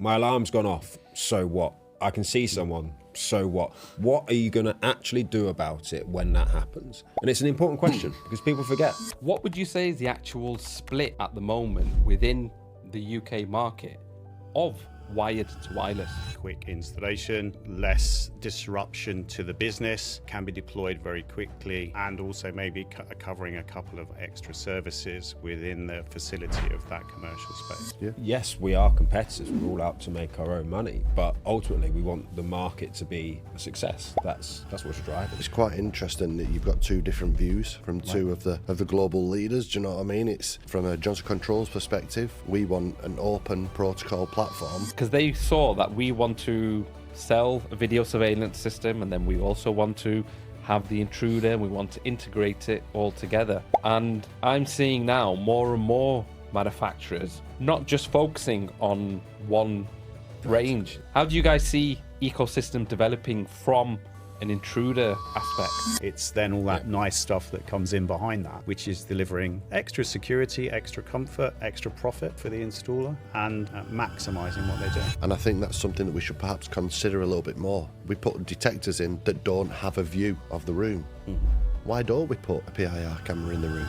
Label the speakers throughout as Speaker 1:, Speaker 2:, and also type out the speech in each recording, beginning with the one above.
Speaker 1: My alarm's gone off, so what? I can see someone, so what? What are you going to actually do about it when that happens? And it's an important question because people forget.
Speaker 2: What would you say is the actual split at the moment within the UK market of wired to wireless?
Speaker 3: Quick installation, less disruption to the business, can be deployed very quickly, and also maybe covering a couple of extra services within the facility of that commercial space.
Speaker 4: Yeah.
Speaker 1: Yes, we are competitors. We're all out to make our own money, but ultimately we want the market to be a success. That's what's driving.
Speaker 4: It's quite interesting that you've got two different views from two of the global leaders. Do you know what I mean? It's from a Johnson Controls perspective, we want an open protocol platform.
Speaker 2: Because they saw that we want to sell a video surveillance system, and then we also want to have the Intruder, and we want to integrate it all together. And I'm seeing now more and more manufacturers not just focusing on one range. How do you guys see ecosystem developing from an Intruder aspect?
Speaker 3: It's then all that nice stuff that comes in behind that, which is delivering extra security, extra comfort, extra profit for the installer, and maximizing what they're doing.
Speaker 4: And I think that's something that we should perhaps consider a little bit more. We put detectors in that don't have a view of the room. Why don't we put a PIR camera in the room?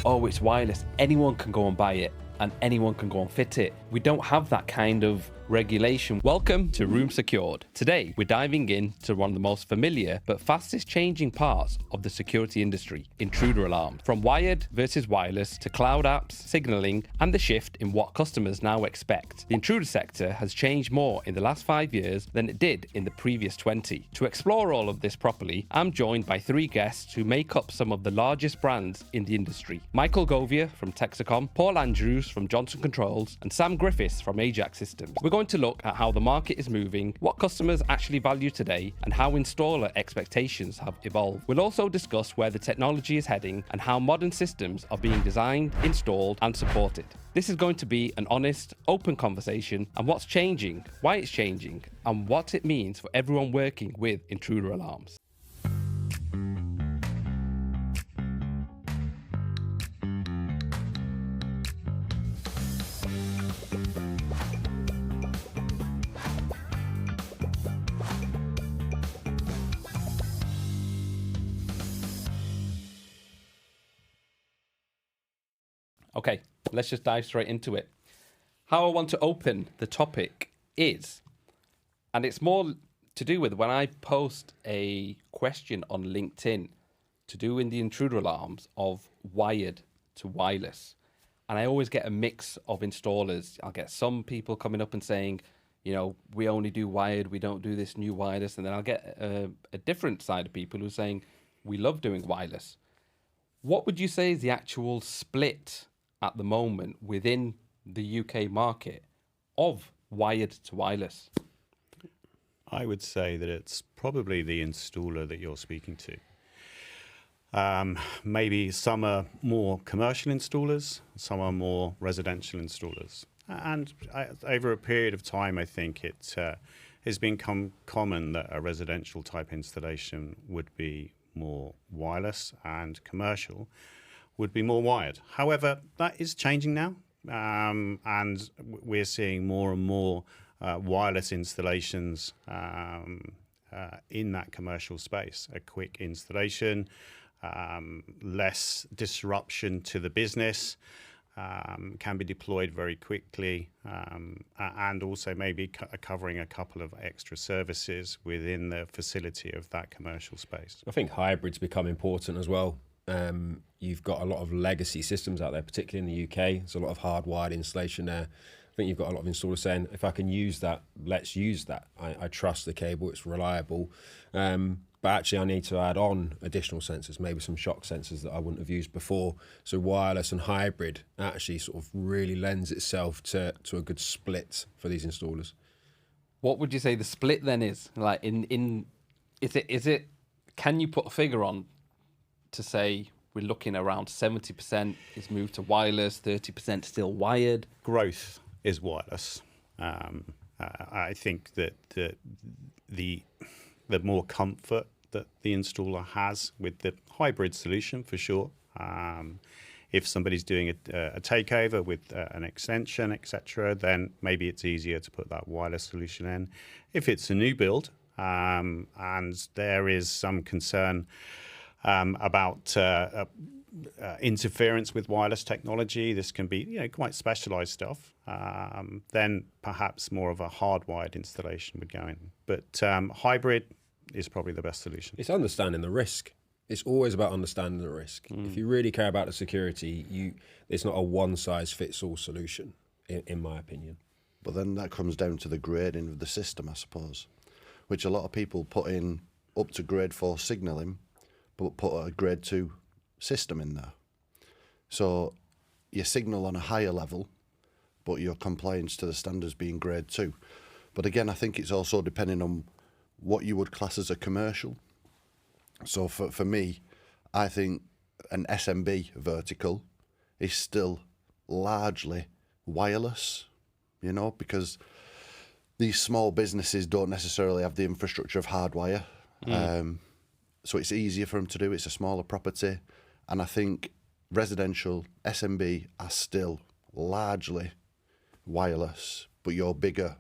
Speaker 2: Oh, it's wireless. Anyone can go and buy it, and anyone can go and fit it. We don't have that kind of regulation. Welcome to Room Secured. Today, we're diving into one of the most familiar but fastest changing parts of the security industry, intruder alarms. From wired versus wireless to cloud apps, signaling, and the shift in what customers now expect. The intruder sector has changed more in the last 5 years than it did in the previous 20. To explore all of this properly, I'm joined by three guests who make up some of the largest brands in the industry. Michael Govier from Texecom, Paul Andrews from Johnson Controls, and Sam Griffiths from Ajax Systems. We're going to look at how the market is moving, what customers actually value today, and how installer expectations have evolved. We'll also discuss where the technology is heading and how modern systems are being designed, installed, and supported. This is going to be an honest, open conversation on what's changing, why it's changing, and what it means for everyone working with intruder alarms. Okay, let's just dive straight into it. How I want to open the topic is, and it's more to do with when I post a question on LinkedIn to do in the intruder alarms of wired to wireless. And I always get a mix of installers. I'll get some people coming up and saying, you know, we only do wired, we don't do this new wireless. And then I'll get a different side of people who are saying, we love doing wireless. What would you say is the actual split at the moment within the UK market of wired to wireless?
Speaker 3: I would say that it's probably the installer that you're speaking to. Maybe some are more commercial installers, some are more residential installers. And over a period of time, I think it has become common that a residential type installation would be more wireless and commercial would be more wired. However, that is changing now, and we're seeing more and more wireless installations in that commercial space. A quick installation, less disruption to the business, can be deployed very quickly, and also maybe covering a couple of extra services within the facility of that commercial space.
Speaker 1: I think hybrids become important as well. You've got a lot of legacy systems out there, particularly in the UK. There's a lot of hardwired installation there. I think you've got a lot of installers saying, if I can use that, let's use that. I trust the cable, it's reliable. But actually I need to add on additional sensors, maybe some shock sensors that I wouldn't have used before. So wireless and hybrid actually sort of really lends itself to a good split for these installers.
Speaker 2: What would you say the split then is? Like is it can you put a figure on to say we're looking around 70% is moved to wireless, 30% still wired?
Speaker 3: Growth is wireless. I think that the more comfort that the installer has with the hybrid solution, for sure, If somebody's doing a takeover with an extension, etc., then maybe it's easier to put that wireless solution in. If it's a new build, and there is some concern about interference with wireless technology, this can be quite specialized stuff, then perhaps more of a hardwired installation would go in. But hybrid is probably the best solution.
Speaker 1: It's understanding the risk. It's always about understanding the risk. If you really care about the security, it's not a one-size-fits-all solution, in my opinion.
Speaker 4: But then that comes down to the grading of the system, I suppose, which a lot of people put in up to grade 4 signalling, but put a grade 2 system in there. So you signal on a higher level, but your compliance to the standards being grade 2. But again, I think it's also depending on what you would class as a commercial. So for me, I think an SMB vertical is still largely wireless, because these small businesses don't necessarily have the infrastructure of hardwire. So it's easier for them to do. It's a smaller property. And I think residential SMB are still largely wireless, but your bigger,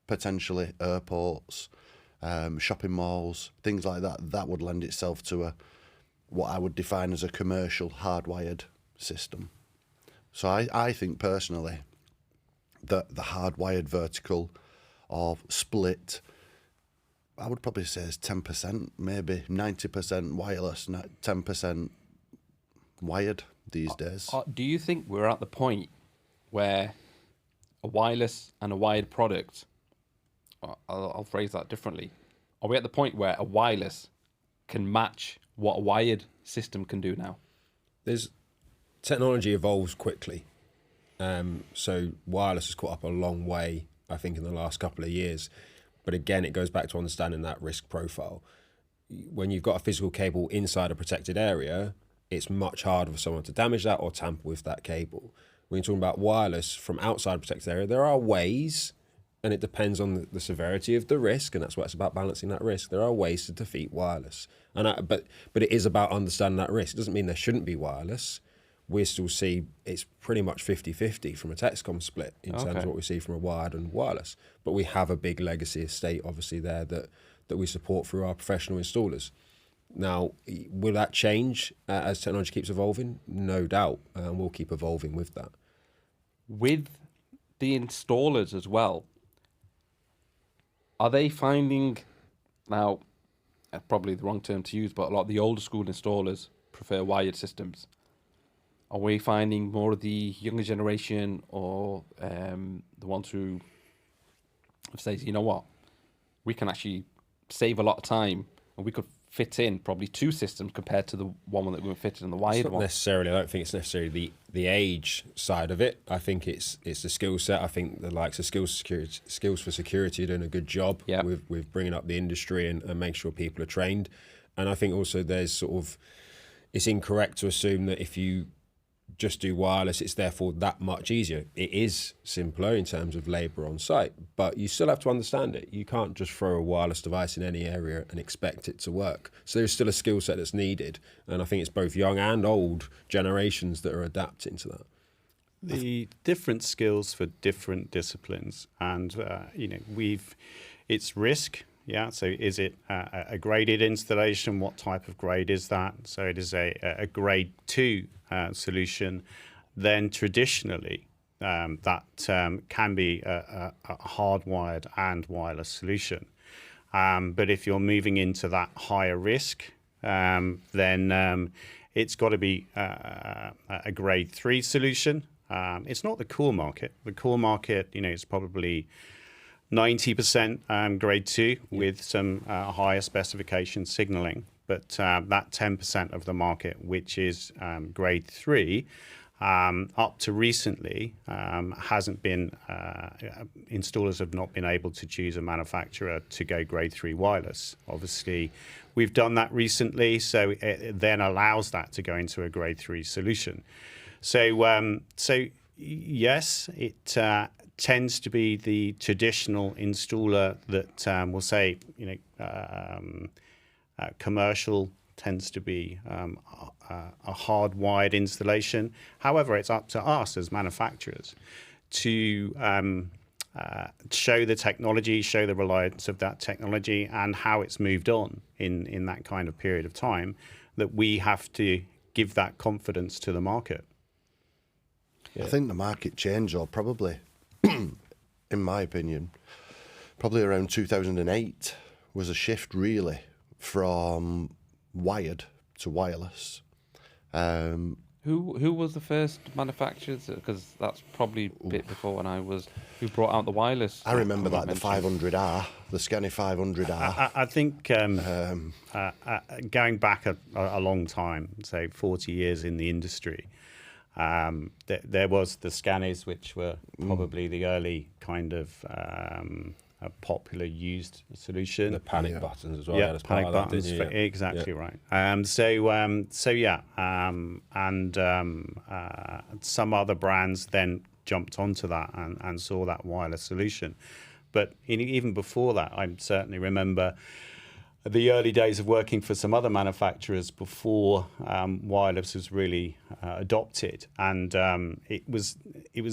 Speaker 4: potentially airports, shopping malls, things like that, that would lend itself to what I would define as a commercial hardwired system. So I think personally that the hardwired vertical or split, I would probably say is 10%, maybe 90% wireless, 10% wired these days.
Speaker 2: Do you think we're at the point where a wireless and a wired product, I'll phrase that differently. Are we at the point where a wireless can match what a wired system can do now?
Speaker 1: Technology evolves quickly. So wireless has caught up a long way, I think, in the last couple of years. But again, it goes back to understanding that risk profile. When you've got a physical cable inside a protected area, it's much harder for someone to damage that or tamper with that cable. When you're talking about wireless from outside a protected area, there are ways, and it depends on the severity of the risk, and that's what it's about, balancing that risk. There are ways to defeat wireless, but it is about understanding that risk. It doesn't mean there shouldn't be wireless. We still see it's pretty much 50-50 from a Texecom split in terms of what we see from a wired and wireless. But we have a big legacy estate, obviously, there that we support through our professional installers. Now, will that change as technology keeps evolving? No doubt, and we'll keep evolving with that.
Speaker 2: With the installers as well, are they finding, now, probably the wrong term to use, but a lot of the older school installers prefer wired systems? Are we finding more of the younger generation or the ones who say, you know what, we can actually save a lot of time and we could fit in probably 2 systems compared to the one that we were fitted in the wired one?
Speaker 1: Necessarily. I don't think it's necessarily the age side of it. I think it's the skill set. I think the likes of skills for security are doing a good job with bringing up the industry and making sure people are trained. And I think also it's incorrect to assume that if you just do wireless, it's therefore that much easier. It is simpler in terms of labour on site, but you still have to understand it. You can't just throw a wireless device in any area and expect it to work. So there's still a skill set that's needed, and I think it's both young and old generations that are adapting to that.
Speaker 3: The different skills for different disciplines, and it's risk. Yeah, so is it a graded installation? What type of grade is that? So it is a grade 2 solution. Then traditionally, that can be a hardwired and wireless solution. But if you're moving into that higher risk, then it's got to be a grade 3 solution. It's not the core market. The core market, is probably 90% grade 2 with some higher specification signaling, but that 10% of the market, which is grade 3, up to recently hasn't been, installers have not been able to choose a manufacturer to go grade 3 wireless. Obviously, we've done that recently, so it then allows that to go into a grade 3 solution. So yes, it tends to be the traditional installer that will say, commercial tends to be a hardwired installation. However, it's up to us as manufacturers to show the technology, show the reliance of that technology, and how it's moved on in that kind of period of time, that we have to give that confidence to the market.
Speaker 4: I think the market changed, or probably, in my opinion, probably around 2008 was a shift really from wired to wireless.
Speaker 2: Who was the first manufacturers? Because that's probably a bit before when I was. Who brought out the wireless?
Speaker 4: I remember that, the 500R, the Scanny 500R.
Speaker 3: I think going back a long time, say 40 years in the industry, there was the Scannies, which were probably the early kind of a popular used solution.
Speaker 1: The panic buttons as well.
Speaker 3: Yeah, panic buttons. Exactly right. And some other brands then jumped onto that and saw that wireless solution. But even before that, I certainly remember the early days of working for some other manufacturers before wireless was really adopted, and it was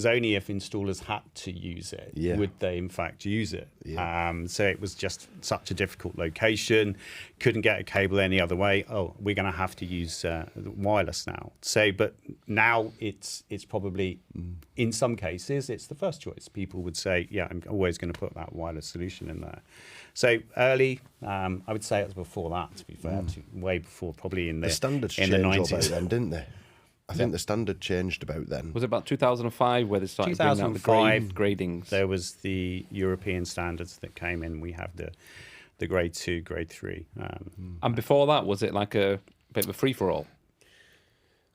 Speaker 3: only if installers had to use it would they in fact use it. So it was just such a difficult location, couldn't get a cable any other way. Oh, we're going to have to use wireless now. So, but now it's probably in some cases it's the first choice. People would say, yeah, I'm always going to put that wireless solution in there. So early, I would say it was before that, to be fair, way before, probably in the
Speaker 4: standards
Speaker 3: in the
Speaker 4: changed
Speaker 3: 90s.
Speaker 4: about then, didn't they? I think the standard changed about then.
Speaker 2: Was it about 2005 where they started bringing out the
Speaker 3: 2005
Speaker 2: gradings?
Speaker 3: There was the European standards that came in. We have the grade 2, grade 3.
Speaker 2: And before that, was it like a bit of a free-for-all?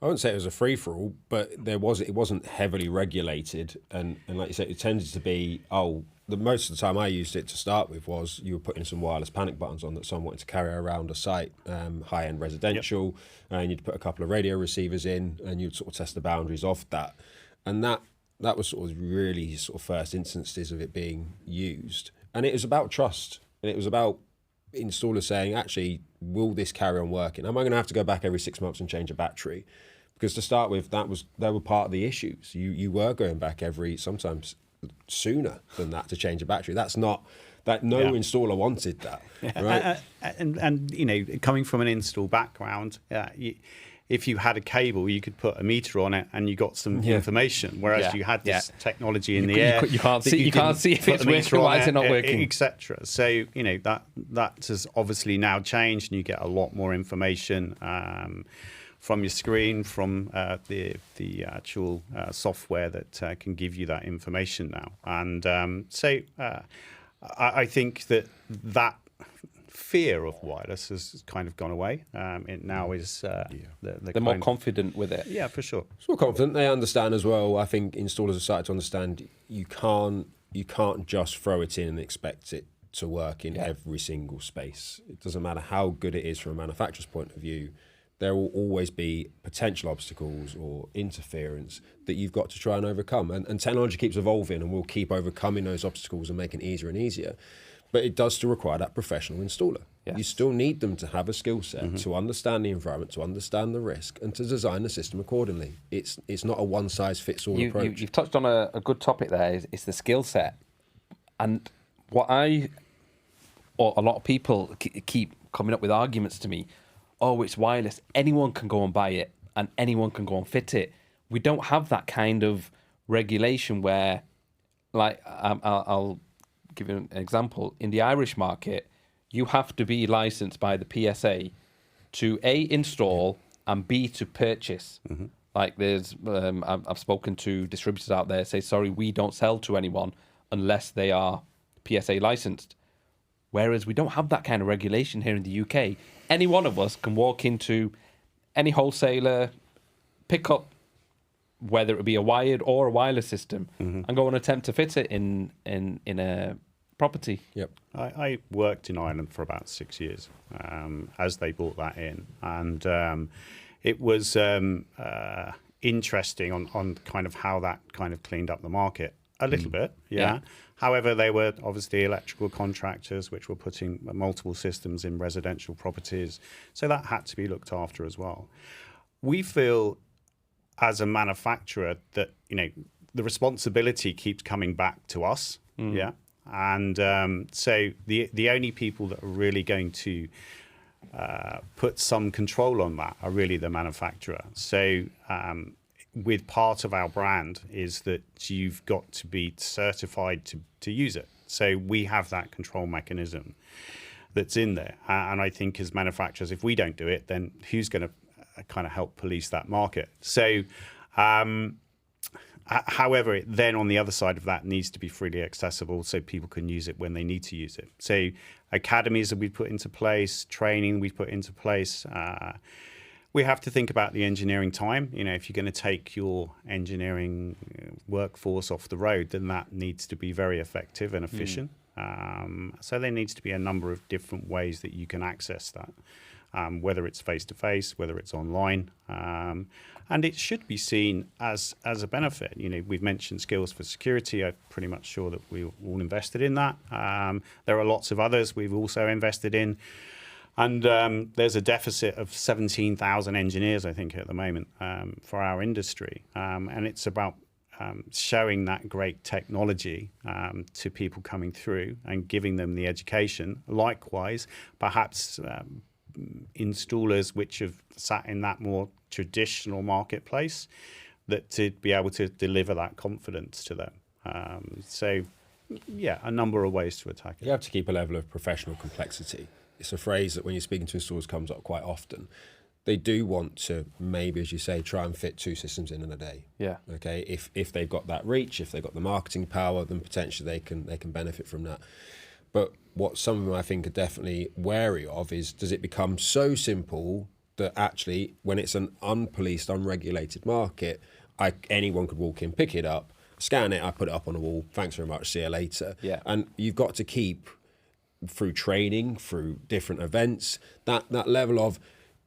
Speaker 1: I wouldn't say it was a free-for-all, but it wasn't heavily regulated. And like you said, it tended to be, most of the time I used it to start with was you were putting some wireless panic buttons on that someone wanted to carry around a site, high-end residential, and you'd put a couple of radio receivers in and you'd sort of test the boundaries of that. And that was sort of really sort of first instances of it being used. And it was about trust. And it was about installers saying, actually, will this carry on working? Am I going to have to go back every 6 months and change a battery? Because to start with, they were part of the issues. You were going back sometimes sooner than that to change a battery. That's not that installer wanted that, right?
Speaker 3: And you know, coming from an install background, if you had a cable, you could put a meter on it and you got some information. Whereas you had this technology in the air,
Speaker 2: you can't see if it's working, why is it not working,
Speaker 3: etc. So you know that has obviously now changed, and you get a lot more information from your screen, from the actual software that can give you that information now. And I think that fear of wireless has kind of gone away. It now is
Speaker 2: they're more confident with it.
Speaker 3: Yeah, for sure.
Speaker 1: It's more confident. They understand as well. I think installers have started to understand you can't just throw it in and expect it to work in every single space. It doesn't matter how good it is from a manufacturer's point of view. There will always be potential obstacles or interference that you've got to try and overcome. And technology keeps evolving and we'll keep overcoming those obstacles and making it easier and easier. But it does still require that professional installer. Yes. You still need them to have a skill set to understand the environment, to understand the risk, and to design the system accordingly. It's not a one-size-fits-all approach.
Speaker 2: You've touched on a good topic there, is the skill set. And what a lot of people keep coming up with arguments to me, it's wireless, anyone can go and buy it and anyone can go and fit it. We don't have that kind of regulation where, like, I'll give you an example. In the Irish market, you have to be licensed by the PSA to A, install, and B, to purchase. Like there's, I've spoken to distributors out there say, sorry, we don't sell to anyone unless they are PSA licensed. Whereas we don't have that kind of regulation here in the UK. Any one of us can walk into any wholesaler, pick up whether it be a wired or a wireless system, and go and attempt to fit it in a property.
Speaker 1: Yep.
Speaker 3: I worked in Ireland for about 6 years as they brought that in, and it was interesting on kind of how that kind of cleaned up the market. A little bit, yeah. However, they were obviously electrical contractors which were putting multiple systems in residential properties. So that had to be looked after as well. We feel as a manufacturer that, the responsibility keeps coming back to us. Yeah. And so the only people that are really going to put some control on that are really the manufacturer. So with part of our brand is that you've got to be certified to use it. So we have that control mechanism that's in there. And I think as manufacturers, if we don't do it, then who's going to kind of help police that market? So however, then on the other side of that needs to be freely accessible so people can use it when they need to use it. So academies that we put into place, training we put into place. We have to think about the engineering time. If you're going to take your engineering workforce off the road, then that needs to be very effective and efficient. So there needs to be a number of different ways that you can access that, whether it's face-to-face, whether it's online. And it should be seen as a benefit. We've mentioned skills for security. I'm pretty much sure that we all invested in that. There are lots of others we've also invested in. And there's a deficit of 17,000 engineers, I think, at the moment for our industry. And it's about showing that great technology to people coming through and giving them the education. Likewise, perhaps installers which have sat in that more traditional marketplace, that to be able to deliver that confidence to them. So, a number of ways to attack it.
Speaker 1: You have to keep a level of professional complexity. It's a phrase that when you're speaking to installers comes up quite often. They do want to maybe, as you say, try and fit 2 systems in a day. Yeah. Okay. If they've got that reach, if they've got the marketing power, then potentially they can benefit from that. But what some of them I think are definitely wary of is, does it become so simple that actually when it's an unpoliced, unregulated market, anyone could walk in, pick it up, scan it, I put it up on a wall, thanks very much, see you later. Yeah. And you've got to keep, through training, through different events, that level of,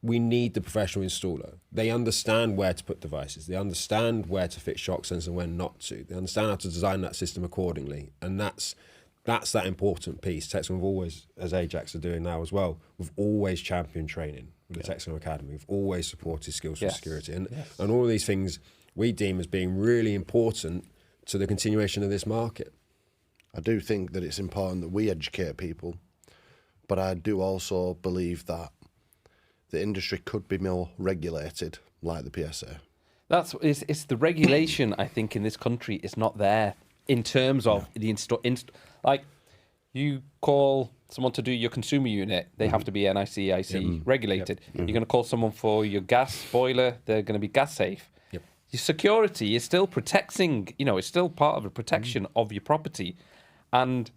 Speaker 1: we need the professional installer. They understand where to put devices. They understand where to fit shock sensors and when not to. They understand how to design that system accordingly. And that's that important piece. Texecom have always, as Ajax are doing now as well, we've always championed training with the Texecom Academy. We've always supported skills for security. And all of these things we deem as being really important to the continuation of this market.
Speaker 4: I do think that it's important that we educate people, but I do also believe that the industry could be more regulated, like the PSA.
Speaker 2: It's the regulation, I think, in this country is not there in terms of the like, you call someone to do your consumer unit, they have to be NIC regulated. You're going to call someone for your gas boiler, they're going to be gas safe. Your security is still protecting, it's still part of a protection of your property. And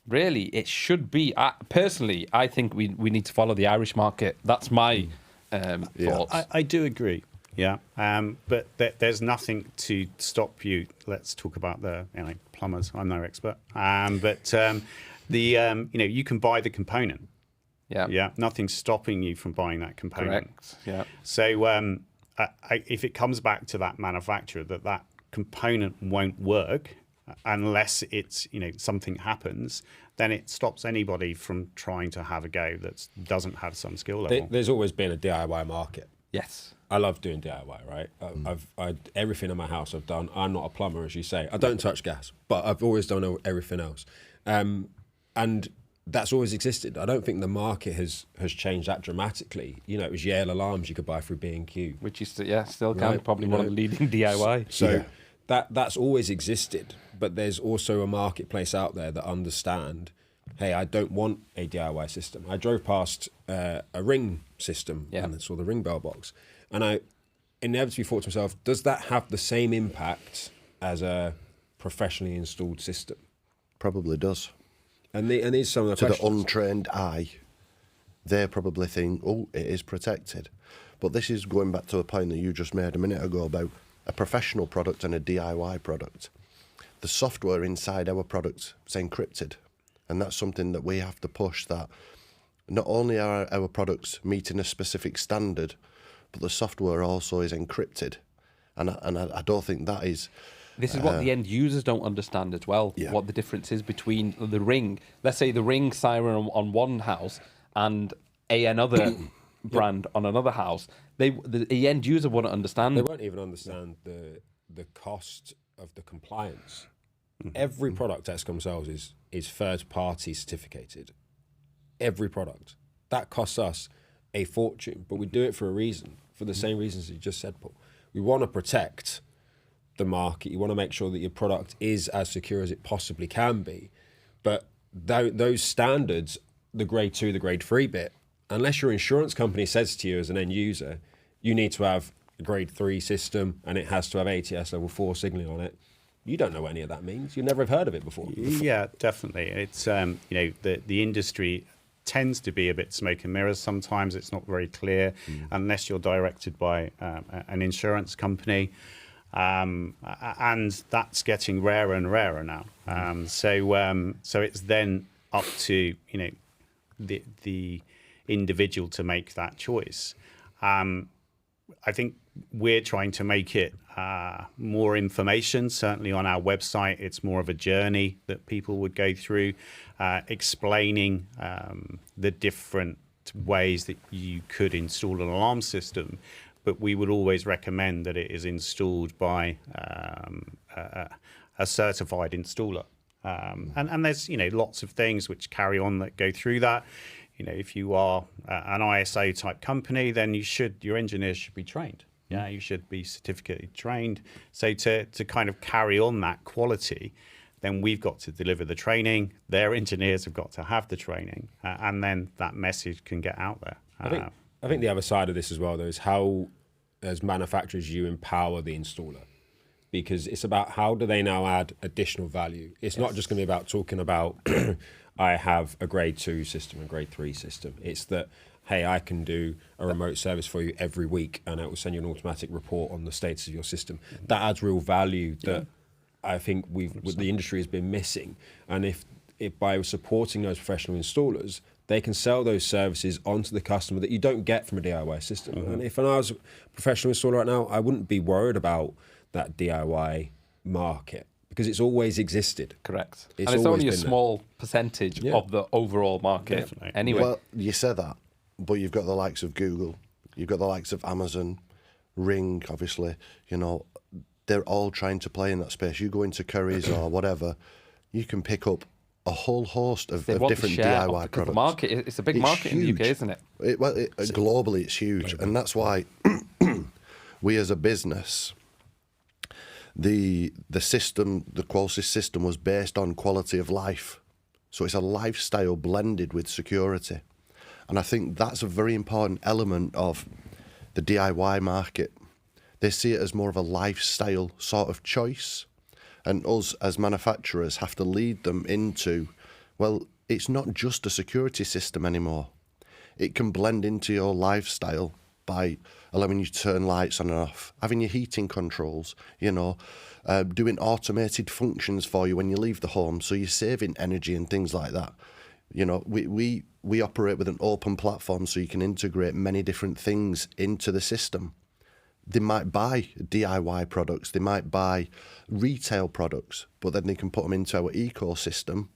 Speaker 2: really, it should be, personally, I think we need to follow the Irish market. That's my thoughts.
Speaker 3: I do agree. Yeah, but there's nothing to stop you. Let's talk about the plumbers. I'm no expert, but you can buy the component. Yeah. Nothing's stopping you from buying that component.
Speaker 2: Correct. Yeah.
Speaker 3: So if it comes back to that manufacturer, that component won't work unless it's something happens, then it stops anybody from trying to have a go that doesn't have some skill level.
Speaker 1: There's always been a DIY market.
Speaker 2: Yes.
Speaker 1: I love doing DIY, right? I've everything in my house I've done. I'm not a plumber, as you say. I don't touch gas, but I've always done everything else. And that's always existed. I don't think the market has changed that dramatically. It was Yale alarms you could buy through B&Q.
Speaker 2: Which is still kind of probably one of the leading DIY.
Speaker 1: So that's always existed. But there's also a marketplace out there that understand, hey, I don't want a DIY system. I drove past a Ring system and I saw the Ring bell box. And I inevitably thought to myself, does that have the same impact as a professionally installed system?
Speaker 4: Probably does.
Speaker 1: And these some of the questions.
Speaker 4: To the untrained eye, they probably think, oh, it is protected. But this is going back to a point that you just made a minute ago about a professional product and a DIY product. The software inside our product is encrypted. And that's something that we have to push, that not only are our products meeting a specific standard, but the software also is encrypted. And I don't think that is
Speaker 2: This is what the end users don't understand as well, what the difference is between the Ring. Let's say the Ring siren on one house and another brand on another house. The end user wouldn't understand.
Speaker 1: They won't even understand the cost of the compliance. Every product Texecom sells is third-party certificated. Every product. That costs us a fortune, but we do it for a reason, for the same reasons you just said, Paul. We want to protect the market. You want to make sure that your product is as secure as it possibly can be. But those standards, the grade 2, the grade 3 bit, unless your insurance company says to you as an end user, you need to have a grade 3 system and it has to have ATS level 4 signaling on it, you don't know what any of that means. You never have heard of it before.
Speaker 3: Yeah, definitely. It's, the industry tends to be a bit smoke and mirrors. Sometimes it's not very clear unless you're directed by an insurance company. And that's getting rarer and rarer now. So it's then up to the individual to make that choice. I think we're trying to make it more information. Certainly on our website, it's more of a journey that people would go through, explaining the different ways that you could install an alarm system. But we would always recommend that it is installed by a certified installer. And there's lots of things which carry on that go through that. If you are an ISO type company, then your engineers should be trained. Yeah, you should be certificate trained. So to kind of carry on that quality, then we've got to deliver the training. Their engineers have got to have the training, and then that message can get out there.
Speaker 1: I think the other side of this as well, though, is how, as manufacturers, you empower the installer. Because it's about how do they now add additional value. It's not just going to be about talking about, I have a grade 2 system, a grade 3 system. It's that, hey, I can do a remote service for you every week and it will send you an automatic report on the status of your system. That adds real value that I think the industry has been missing. And if by supporting those professional installers, they can sell those services onto the customer that you don't get from a DIY system. And if I was a professional installer right now, I wouldn't be worried about that DIY market because it's always existed.
Speaker 2: Correct. It's only a small percentage of the overall market.
Speaker 3: Definitely.
Speaker 2: Anyway.
Speaker 4: Well, you said that, but you've got the likes of Google, you've got the likes of Amazon, Ring, obviously, they're all trying to play in that space. You go into Curry's or whatever, you can pick up a whole host of different DIY products.
Speaker 2: The market, it's a big market in the UK, isn't it?
Speaker 4: Globally, it's huge. And that's why we as a business, the system, the Qolsys system was based on quality of life. So it's a lifestyle blended with security. And I think that's a very important element of the DIY market. They see it as more of a lifestyle sort of choice. And us as manufacturers have to lead them into, well, it's not just a security system anymore. It can blend into your lifestyle by allowing you to turn lights on and off, having your heating controls, doing automated functions for you when you leave the home, so you're saving energy and things like that. We operate with an open platform, so you can integrate many different things into the system. They might buy DIY products, they might buy retail products, but then they can put them into our ecosystem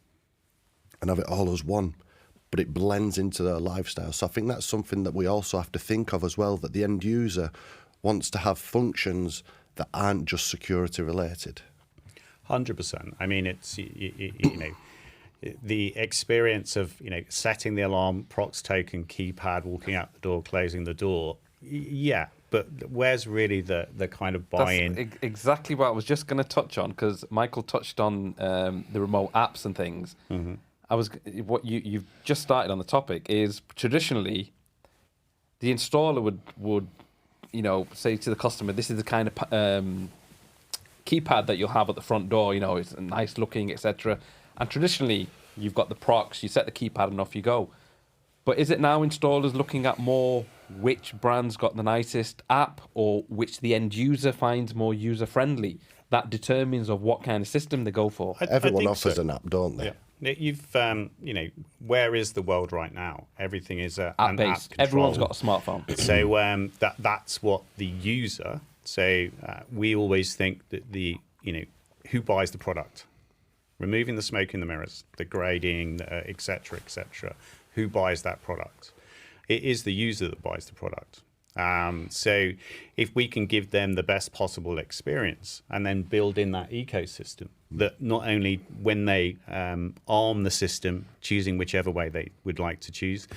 Speaker 4: and have it all as one. But it blends into their lifestyle. So I think that's something that we also have to think of as well, that the end user wants to have functions that aren't just security related.
Speaker 3: 100%. I mean, it's, the experience of, setting the alarm, prox token, keypad, walking out the door, closing the door. Yeah, but where's really the kind of buy-in?
Speaker 2: That's exactly what I was just going to touch on, because Michael touched on the remote apps and things. Mm-hmm. What you've just started on the topic is traditionally the installer would say to the customer, this is the kind of keypad that you'll have at the front door, it's nice looking, etc. And traditionally you've got the prox, you set the keypad and off you go. But is it now installers looking at more which brand's got the nicest app or which the end user finds more user friendly? That determines of what kind of system they go for.
Speaker 4: Everyone offers an app, don't they?
Speaker 3: Yeah. You've, where is the world right now? Everything is
Speaker 2: app-based. Everyone's got a smartphone.
Speaker 3: So that's what the user. So we always think that the who buys the product? Removing the smoke in the mirrors, the grading, et cetera, et cetera. Who buys that product? It is the user that buys the product. So if we can give them the best possible experience and then build in that ecosystem, that not only when they arm the system, choosing whichever way they would like to choose,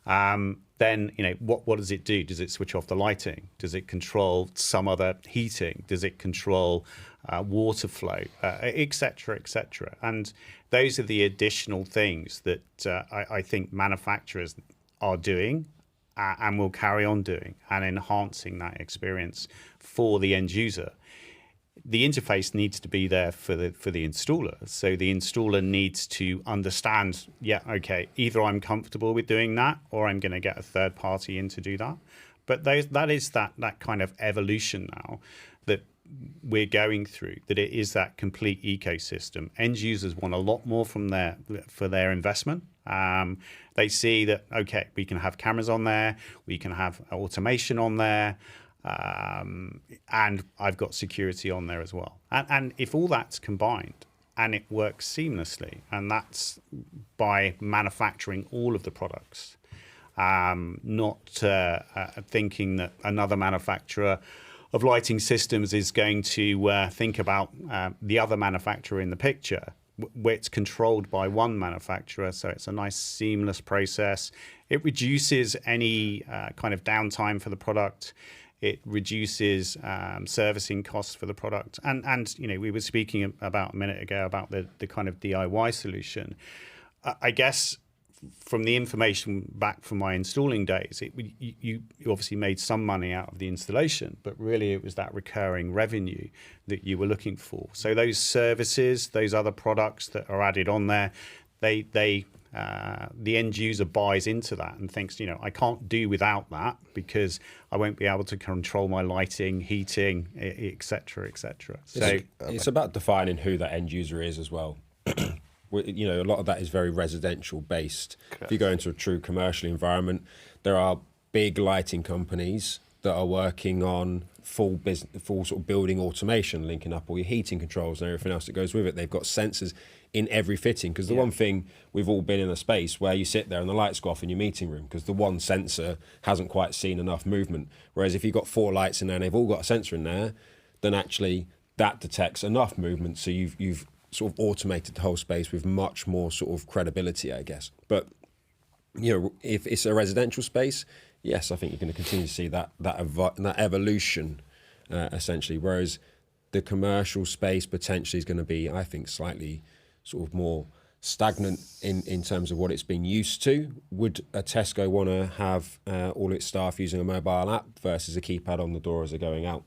Speaker 3: then what does it do? Does it switch off the lighting? Does it control some other heating? Does it control water flow, et cetera, et cetera? And those are the additional things that I think manufacturers are doing and will carry on doing and enhancing that experience for the end user. The interface needs to be there for the installer. So the installer needs to understand, either I'm comfortable with doing that or I'm going to get a third party in to do that. But that is that kind of evolution now that we're going through, that it is that complete ecosystem. End users want a lot more for their investment. They see that, we can have cameras on there, we can have automation on there, and I've got security on there as well. And if all that's combined and it works seamlessly, and that's by manufacturing all of the products, not thinking that another manufacturer of lighting systems is going to think about the other manufacturer in the picture, where it's controlled by one manufacturer. So it's a nice seamless process. It reduces any kind of downtime for the product. It reduces servicing costs for the product. And we were speaking about a minute ago about the kind of DIY solution. I guess from the information back from my installing days, you obviously made some money out of the installation, but really it was that recurring revenue that you were looking for. So those services, those other products that are added on there, the end user buys into that and thinks, I can't do without that because I won't be able to control my lighting, heating, et cetera, et cetera. So
Speaker 1: it's about defining who that end user is as well. A lot of that is very residential based. Correct. If you go into a true commercial environment, there are big lighting companies that are working on full sort of building automation, linking up all your heating controls and everything else that goes with it. They've got sensors in every fitting, because the one thing, we've all been in a space where you sit there and the lights go off in your meeting room because the one sensor hasn't quite seen enough movement. Whereas if you've got 4 lights in there and they've all got a sensor in there, then actually that detects enough movement. So you've sort of automated the whole space with much more sort of credibility, I guess. But if it's a residential space, yes, I think you're going to continue to see that evolution, essentially. Whereas the commercial space potentially is going to be, I think, slightly sort of more stagnant in terms of what it's been used to. Would a Tesco want to have all its staff using a mobile app versus a keypad on the door as they're going out?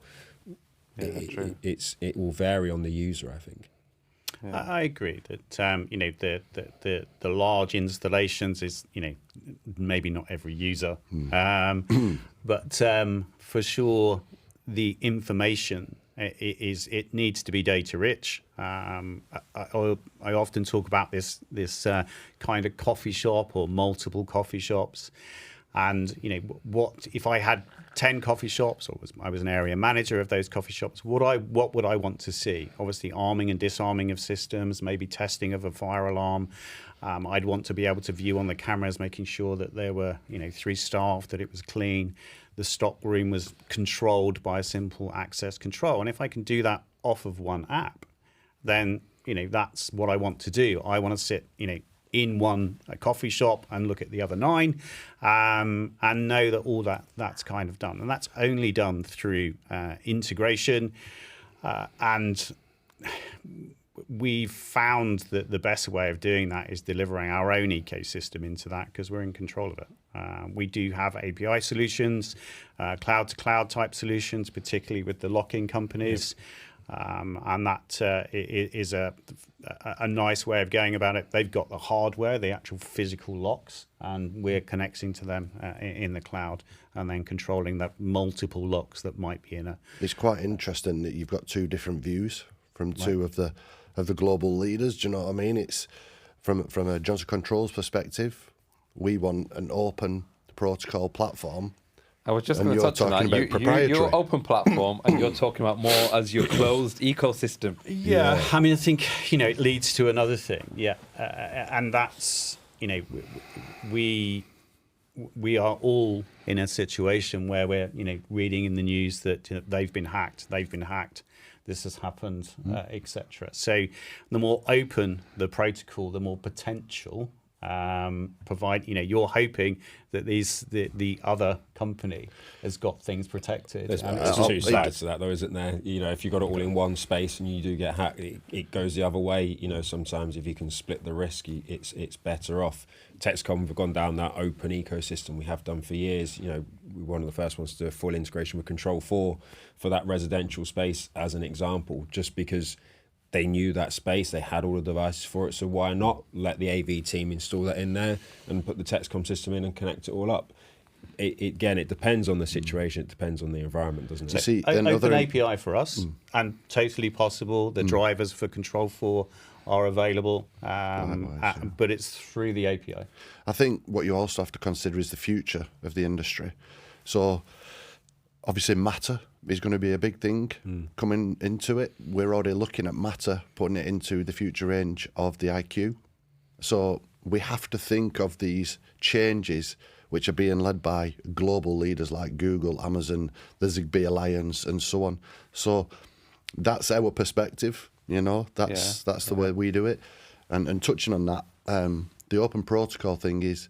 Speaker 3: True.
Speaker 1: It will vary on the user, I think.
Speaker 3: Yeah. I agree that the large installations is maybe not every user, but for sure the information it needs to be data rich. I often talk about this kind of coffee shop or multiple coffee shops. And what if I had 10 coffee shops, or I was an area manager of those coffee shops? What would I want to see? Obviously, arming and disarming of systems, maybe testing of a fire alarm. I'd want to be able to view on the cameras, making sure that there were 3 staff, that it was clean, the stock room was controlled by a simple access control. And if I can do that off of one app, then that's what I want to do. I want to sit in one coffee shop and look at the other 9, and know that all that's kind of done. And that's only done through integration. And we've found that the best way of doing that is delivering our own ecosystem into that, because we're in control of it. We do have API solutions, cloud-to-cloud type solutions, particularly with the lock-in companies. And that is a nice way of going about it. They've got the hardware, the actual physical locks, and we're connecting to them in the cloud and then controlling the multiple locks that might be in a...
Speaker 4: It's quite interesting that you've got 2 different views from 2 of the global leaders. Do you know what I mean? It's from a Johnson Controls perspective, we want an open protocol platform
Speaker 2: I was just
Speaker 4: And
Speaker 2: going to
Speaker 4: you're
Speaker 2: touch on
Speaker 4: talking
Speaker 2: that.
Speaker 4: about proprietary.
Speaker 2: You're open platform, and you're talking about more as your closed ecosystem.
Speaker 3: Yeah, I mean, I think it leads to another thing. Yeah, and that's we are all in a situation where we're reading in the news that they've been hacked, this has happened, etc. So the more open the protocol, the more potential provide. You're hoping that the other company has got things protected.
Speaker 1: There's two sides to that, though, isn't there? If you've got it all in one space and you do get hacked, it goes the other way. Sometimes if you can split the risk, it's better off. Texecom have gone down that open ecosystem. We have done for years. We were one of the first ones to do a full integration with Control4 for that residential space, as an example, just because they knew that space, they had all the devices for it, so why not let the AV team install that in there and put the Texecom system in and connect it all up? It depends on the situation, it depends on the environment, doesn't it?
Speaker 3: See, open API for us, and totally possible. The drivers for Control4 are available, but it's through the API.
Speaker 4: I think what you also have to consider is the future of the industry. So obviously Matter is going to be a big thing coming into it. We're already looking at Matter, putting it into the future range of the IQ. So we have to think of these changes which are being led by global leaders like Google, Amazon, the Zigbee Alliance, and so on. So that's our perspective, that's the way we do it. And touching on that, the open protocol thing is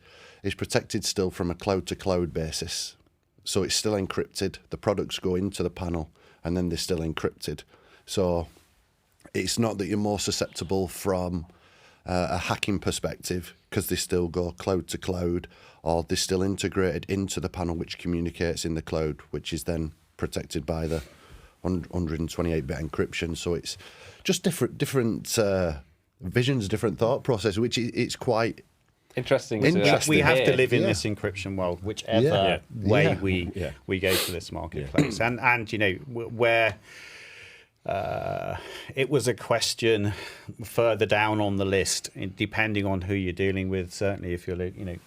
Speaker 4: protected still from a cloud-to-cloud basis. So it's still encrypted. The products go into the panel and then they're still encrypted. So it's not that you're more susceptible from a hacking perspective because they still go cloud to cloud, or they're still integrated into the panel which communicates in the cloud, which is then protected by the 128-bit encryption. So it's just different visions, different thought process, which it's quite
Speaker 2: interesting.
Speaker 3: We have to live in this encryption world, whichever way we go to this marketplace. And where it was a question further down on the list, depending on who you're dealing with. Certainly, if you're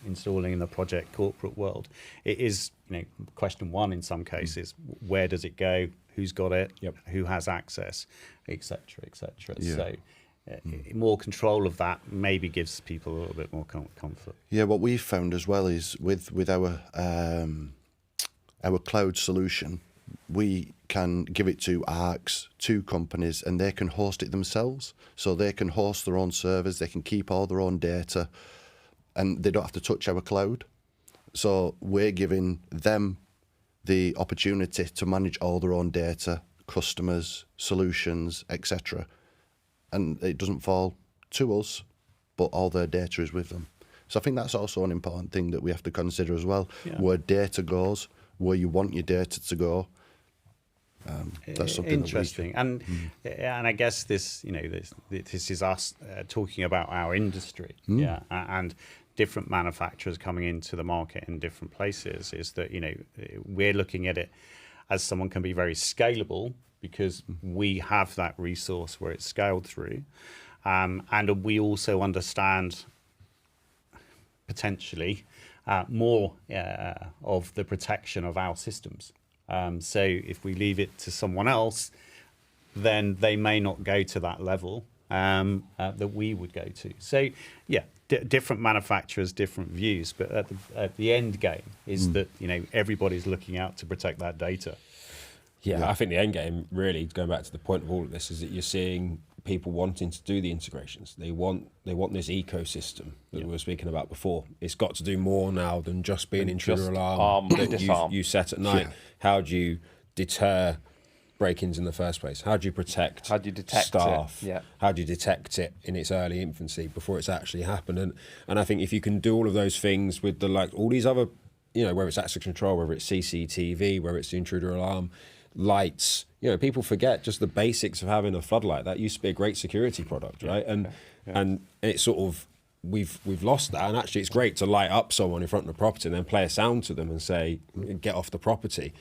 Speaker 3: installing in the project corporate world, it is question one in some cases. Where does it go? Who's got it? Who has access? Etc. Etc. So. More control of that maybe gives people a little bit more comfort. Yeah,
Speaker 4: what we've found as well is with our cloud solution, we can give it to ARCs, to companies, and they can host it themselves. So they can host their own servers, they can keep all their own data, and they don't have to touch our cloud. So we're giving them the opportunity to manage all their own data, customers, solutions, etc. And it doesn't fall to us, but all their data is with them. So I think that's also an important thing that we have to consider as well. Where data goes, where you want your data to go. That's something
Speaker 3: interesting. And I guess this is us talking about our industry. And different manufacturers coming into the market in different places. Is that we're looking at it as someone can be very scalable, because we have that resource where it's scaled through. And we also understand potentially more of the protection of our systems. So if we leave it to someone else, then they may not go to that level that we would go to. So different manufacturers, different views, but at the end game is that everybody's looking out to protect that data.
Speaker 1: Yeah, I think the end game, really, going back to the point of all of this, is that you're seeing people wanting to do the integrations. They want this ecosystem that we were speaking about before. It's got to do more now than just be an intruder alarm that you set at night. How do you deter break-ins in the first place? How do you protect staff? How do you detect it in its early infancy before it's actually happened? And I think if you can do all of those things with all these other, whether it's access control, whether it's CCTV, whether it's the intruder alarm, lights, people forget just the basics of having a floodlight. That used to be a great security product, right? And it's sort of we've lost that, and actually it's great to light up someone in front of the property and then play a sound to them and say, get off the property.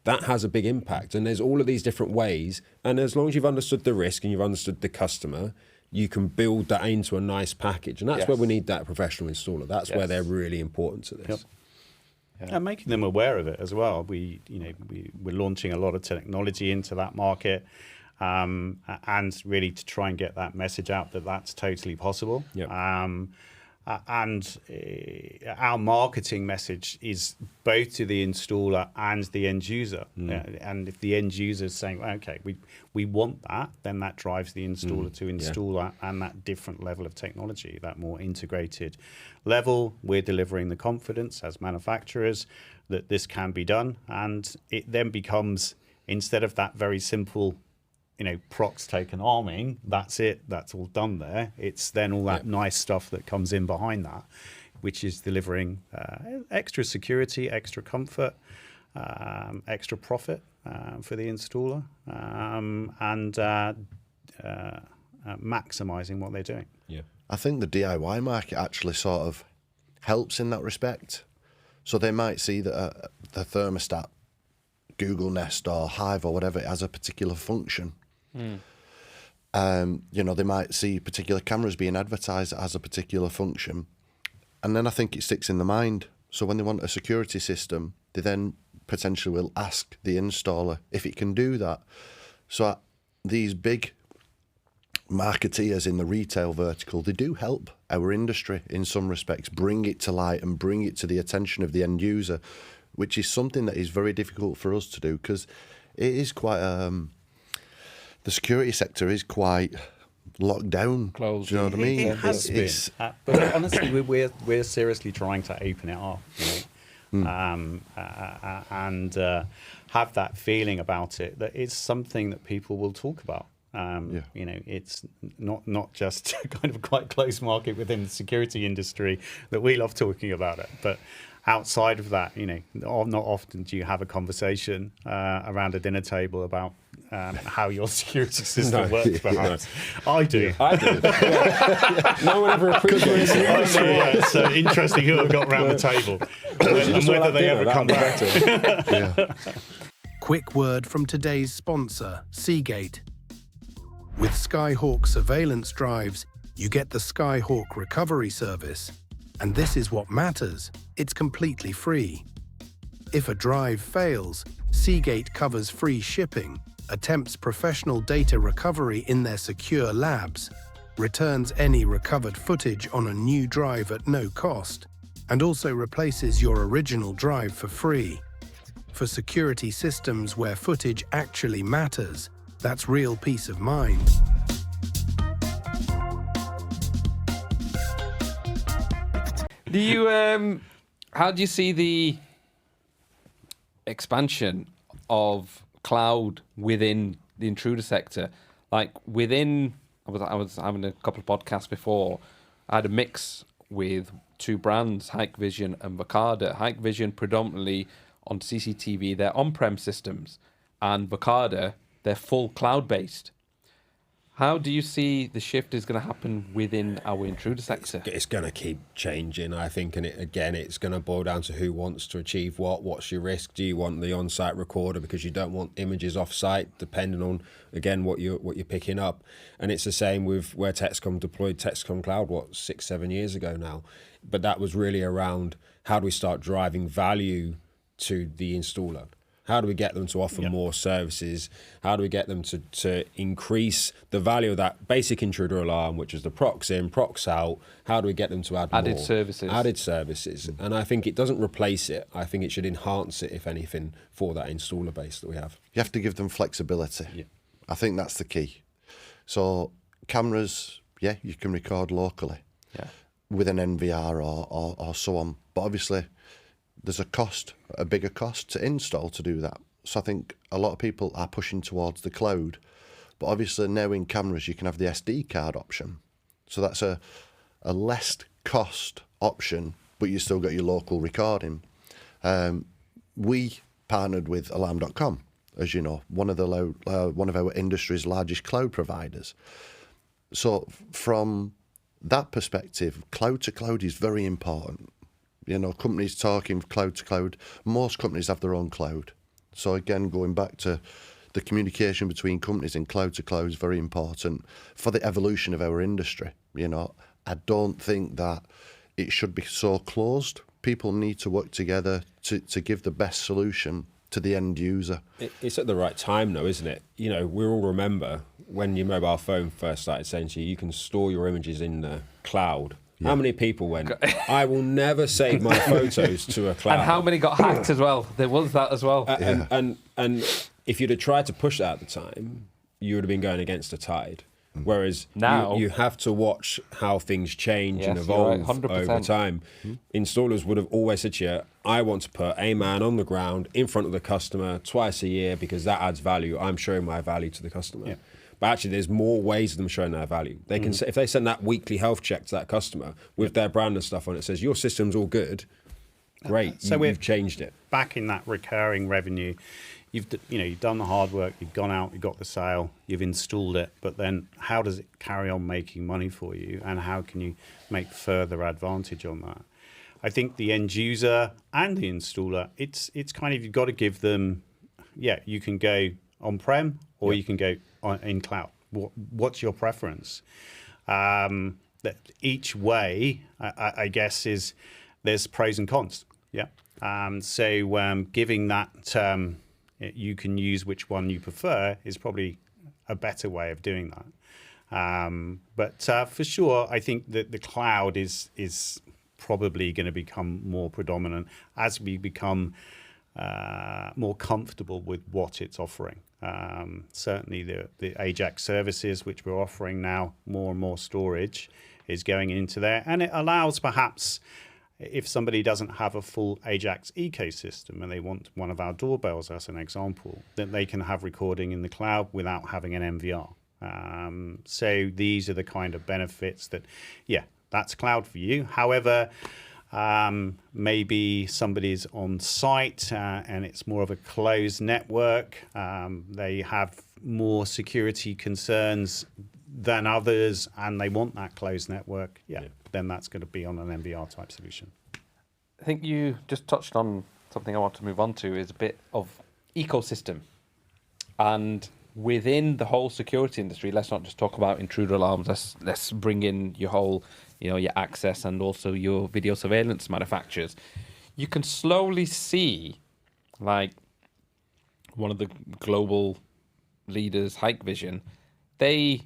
Speaker 1: That has a big impact, and there's all of these different ways, and as long as you've understood the risk and you've understood the customer, you can build that into a nice package, and that's where we need that professional installer. That's where they're really important to this.
Speaker 3: And making them aware of it as well. We're launching a lot of technology into that market, and really to try and get that message out that that's totally possible.
Speaker 1: Yep.
Speaker 3: And our marketing message is both to the installer and the end user. And if the end user is saying, okay, we want that, then that drives the installer to install that and that different level of technology, that more integrated level. We're delivering the confidence as manufacturers that this can be done. And it then becomes, instead of that very simple procs taken arming, that's it, that's all done there. It's then all that nice stuff that comes in behind that, which is delivering extra security, extra comfort, extra profit for the installer, and maximizing what they're doing.
Speaker 1: Yeah.
Speaker 4: I think the DIY market actually sort of helps in that respect. So they might see that the thermostat, Google Nest or Hive or whatever, it has a particular function. They might see particular cameras being advertised as a particular function, and then I think it sticks in the mind. So when they want a security system, they then potentially will ask the installer if it can do that. So these big marketeers in the retail vertical, they do help our industry in some respects, bring it to light and bring it to the attention of the end user, which is something that is very difficult for us to do, because it is quite the security sector is quite locked down.
Speaker 2: Closed.
Speaker 4: Do you know what I mean?
Speaker 3: It has been. But honestly, we're seriously trying to open it up, and have that feeling about it that it's something that people will talk about. It's not just kind of quite close market within the security industry that we love talking about it, but outside of that, not often do you have a conversation around a dinner table about how your security system works. Perhaps I do.
Speaker 1: Yeah. No one ever appreciates it.
Speaker 3: So interesting who have got around the table and whether they ever come back.
Speaker 5: Quick word from today's sponsor, Seagate. With Skyhawk surveillance drives, you get the Skyhawk recovery service. And this is what matters. It's completely free. If a drive fails, Seagate covers free shipping, attempts professional data recovery in their secure labs, returns any recovered footage on a new drive at no cost, and also replaces your original drive for free. For security systems where footage actually matters, that's real peace of mind.
Speaker 2: Do you how do you see the expansion of cloud within the Intruder sector? Like I was having a couple of podcasts before. I had a mix with two brands, Hikvision and Verkada. Hikvision predominantly on CCTV, they're on-prem systems, and Verkada, they're full cloud-based. How do you see the shift is going to happen within our Intruder sector?
Speaker 1: It's going to keep changing, I think, and it's going to boil down to who wants to achieve what. What's your risk? Do you want the on-site recorder because you don't want images off-site, depending on, again, what you're picking up? And it's the same with where Texecom deployed Texecom Cloud, 6-7 years ago now. But that was really around how do we start driving value to the installer? How do we get them to offer more services? How do we get them to increase the value of that basic intruder alarm, which is the procs in, procs out? How do we get them to add
Speaker 2: added
Speaker 1: more?
Speaker 2: services?
Speaker 1: Added services. And I think it doesn't replace it. I think it should enhance it, if anything, for that installer base that we have.
Speaker 4: You have to give them flexibility.
Speaker 1: Yeah.
Speaker 4: I think that's the key. So cameras, you can record locally with an NVR or so on. But obviously, there's a bigger cost to install to do that. So I think a lot of people are pushing towards the cloud. But obviously now in cameras, you can have the SD card option. So that's a less cost option, but you still got your local recording. We partnered with Alarm.com, as you know, one of our industry's largest cloud providers. So from that perspective, cloud to cloud is very important. You know, companies talking cloud to cloud, most companies have their own cloud. So again, going back to the communication between companies and cloud to cloud is very important for the evolution of our industry. You know, I don't think that it should be so closed, people need to work together to give the best solution to the end user.
Speaker 1: It's at the right time, though, isn't it? You know, we all remember when your mobile phone first started saying to you, you can store your images in the cloud. Yeah. How many people went, I will never save my photos to a cloud?
Speaker 2: And how many got hacked as well? There was that as well.
Speaker 1: And if you'd have tried to push that at the time, you would have been going against the tide. Whereas now you have to watch how things change and evolve over time. Installers would have always said to you, I want to put a man on the ground in front of the customer twice a year because that adds value. I'm showing my value to the customer. Yeah. But actually, there's more ways of them showing their value. They can, if they send that weekly health check to that customer with their brand and stuff on it, says your system's all good. Great, so you've changed it.
Speaker 3: Back in that recurring revenue, you've done the hard work, you've gone out, you've got the sale, you've installed it, but then how does it carry on making money for you, and how can you make further advantage on that? I think the end user and the installer, it's kind of, you've got to give them, you can go on-prem or you can go in cloud. What's your preference? That each way, I guess, there's pros and cons. Yeah. So giving that you can use which one you prefer is probably a better way of doing that. But for sure, I think that the cloud is probably going to become more predominant as we become more comfortable with what it's offering. Certainly the Ajax services, which we're offering now, more and more storage is going into there. And it allows perhaps, if somebody doesn't have a full Ajax ecosystem and they want one of our doorbells as an example, that they can have recording in the cloud without having an MVR. So these are the kind of benefits that, that's cloud for you. However, maybe somebody's on site and it's more of a closed network. They have more security concerns than others and they want that closed network. Then that's going to be on an MVR type solution.
Speaker 2: I think you just touched on something I want to move on to, is a bit of ecosystem. And within the whole security industry, let's not just talk about intruder alarms. Let's bring in your whole, your access and also your video surveillance manufacturers. You can slowly see, like one of the global leaders, Hikvision, they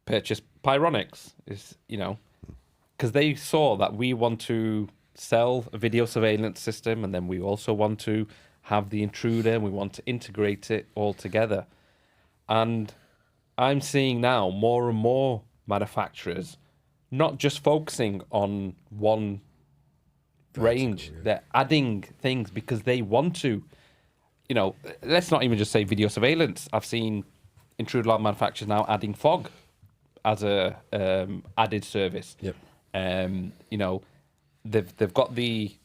Speaker 2: purchased Pyronics, because they saw that we want to sell a video surveillance system, and then we also want to have the intruder, and we want to integrate it all together. And I'm seeing now more and more manufacturers not just focusing on one range, they're adding things because they want to, let's not even just say video surveillance. I've seen intruder alarm manufacturers now adding fog as a added service.
Speaker 1: Yep.
Speaker 2: They've got the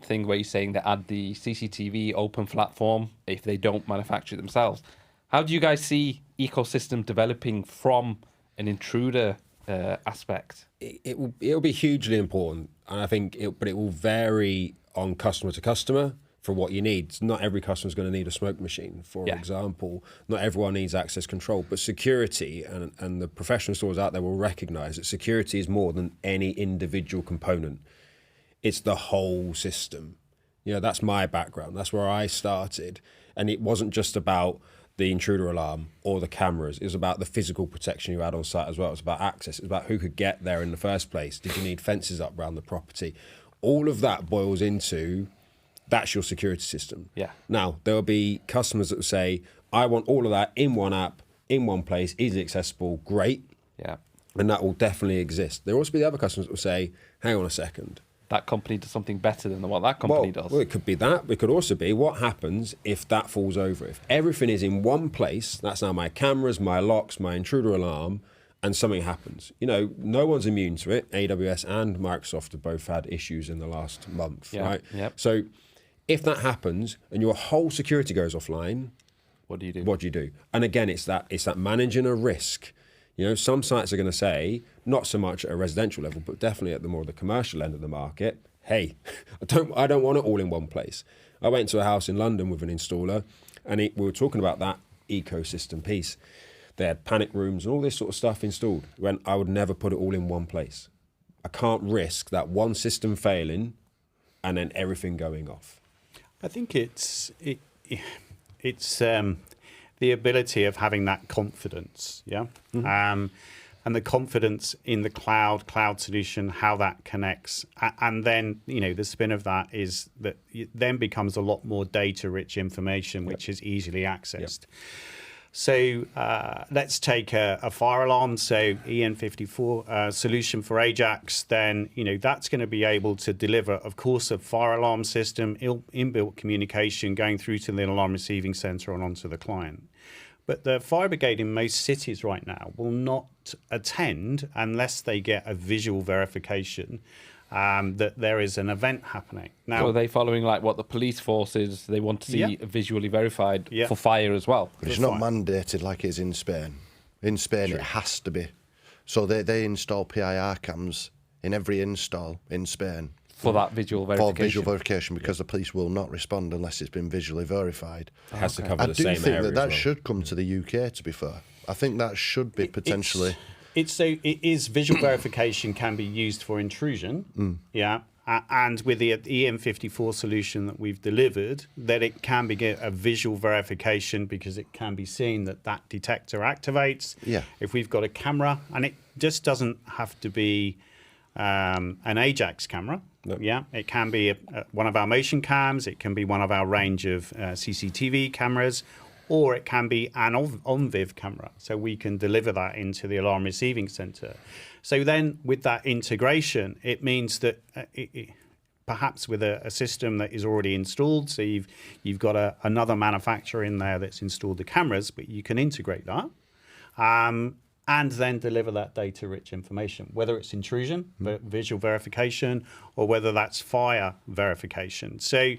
Speaker 2: thing where you're saying they add the CCTV open platform if they don't manufacture it themselves. How do you guys see ecosystem developing from an intruder aspect?
Speaker 1: It'll be hugely important, and I think it will vary on customer to customer for what you need. Not every customer is going to need a smoke machine, for example. Not everyone needs access control, but security and the professional stores out there will recognize that security is more than any individual component. It's the whole system. That's my background. That's where I started. And it wasn't just about the intruder alarm or the cameras. It was about the physical protection you had on site as well. It was about access. It was about who could get there in the first place. Did you need fences up around the property? All of that boils into, that's your security system.
Speaker 2: Yeah.
Speaker 1: Now, there'll be customers that will say, I want all of that in one app, in one place, easily accessible, great.
Speaker 2: Yeah.
Speaker 1: And that will definitely exist. There'll also be the other customers that will say, hang on a second.
Speaker 2: That company does something better than what that company does.
Speaker 1: Well, it could be that. It could also be what happens if that falls over. If everything is in one place, that's now my cameras, my locks, my intruder alarm, and something happens. No one's immune to it. AWS and Microsoft have both had issues in the last month, right?
Speaker 2: Yep.
Speaker 1: So if that happens and your whole security goes offline,
Speaker 2: what do you do?
Speaker 1: What do you do? And again, it's that managing a risk. Some sites are going to say, not so much at a residential level, but definitely at the more the commercial end of the market, hey, I don't want it all in one place. I went to a house in London with an installer, and we were talking about that ecosystem piece. They had panic rooms and all this sort of stuff installed. When I would never put it all in one place. I can't risk that one system failing and then everything going off.
Speaker 3: I think it's the ability of having that confidence, yeah, and the confidence in the cloud solution, how that connects, and then the spin of that is that it then becomes a lot more data-rich information, which is easily accessed. So let's take a fire alarm, so EN54 solution for Ajax, then that's going to be able to deliver, of course, a fire alarm system, inbuilt communication going through to the alarm receiving center and onto the client. But the fire brigade in most cities right now will not attend unless they get a visual verification that there is an event happening. Now,
Speaker 2: So are they following like what the police force is? They want to see visually verified for fire as well.
Speaker 4: It's not mandated like it is in Spain. In Spain, it has to be. So they install PIR cams in every install in Spain.
Speaker 2: For that visual verification.
Speaker 4: For visual verification, because the police will not respond unless it's been visually verified.
Speaker 1: It has to cover
Speaker 4: I
Speaker 1: the
Speaker 4: do
Speaker 1: same
Speaker 4: think
Speaker 1: area
Speaker 4: that
Speaker 1: as well.
Speaker 4: should come to the UK, to be fair. I think that should be potentially...
Speaker 3: It is visual verification can be used for intrusion, and with the EM54 solution that we've delivered, that it can be a visual verification because it can be seen that detector activates.
Speaker 4: Yeah.
Speaker 3: If we've got a camera, and it just doesn't have to be an Ajax camera.
Speaker 1: No.
Speaker 3: Yeah, it can be one of our motion cams. It can be one of our range of CCTV cameras, or it can be an on-viv camera. So we can deliver that into the alarm receiving center. So then with that integration, it means that perhaps with a system that is already installed, so you've got another manufacturer in there that's installed the cameras, but you can integrate that. And then deliver that data-rich information, whether it's intrusion, visual verification, or whether that's fire verification. So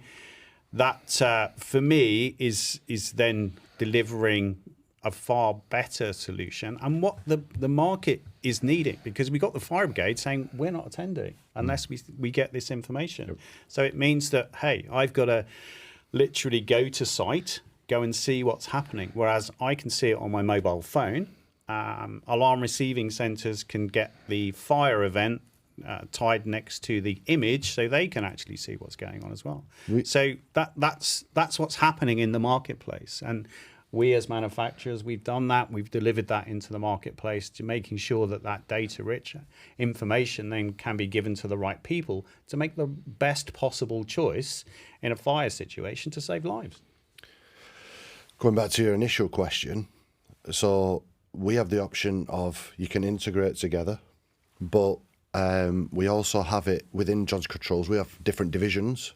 Speaker 3: that, for me, is then delivering a far better solution, and what the market is needing, because we got the fire brigade saying we're not attending unless we get this information. Yep. So it means that, hey, I've got to literally go to site, go and see what's happening, whereas I can see it on my mobile phone. Alarm receiving centers can get the fire event tied next to the image, so they can actually see what's going on as well. So that's what's happening in the marketplace, and we as manufacturers, we've done that. We've delivered that into the marketplace to making sure that data-rich information then can be given to the right people to make the best possible choice in a fire situation to save lives.
Speaker 4: Going back to your initial question, so we have the option of you can integrate together, but we also have it within John's Controls. We have different divisions,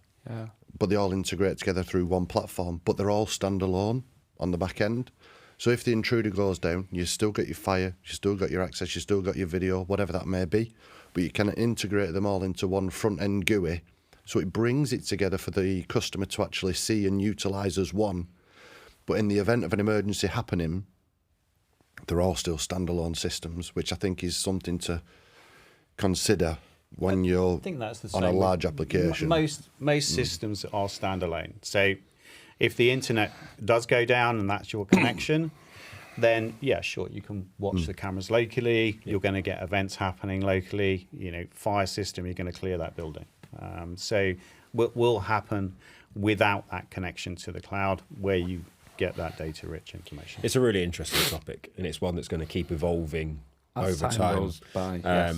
Speaker 4: but they all integrate together through one platform, but they're all standalone on the back end. So if the intruder goes down, you still got your fire, you still got your access, you still got your video, whatever that may be, but you can integrate them all into one front-end GUI. So it brings it together for the customer to actually see and utilise as one. But in the event of an emergency happening, they're all still standalone systems, which I think is something to consider when you're on a large application.
Speaker 3: Most systems are standalone. So if the internet does go down and that's your connection, then yeah, sure, you can watch the cameras locally. You're going to get events happening locally. Fire system, you're going to clear that building. So what will happen without that connection to the cloud, where you get that data-rich information.
Speaker 1: It's a really interesting topic, and it's one that's going to keep evolving over time.
Speaker 2: Goes by, yes.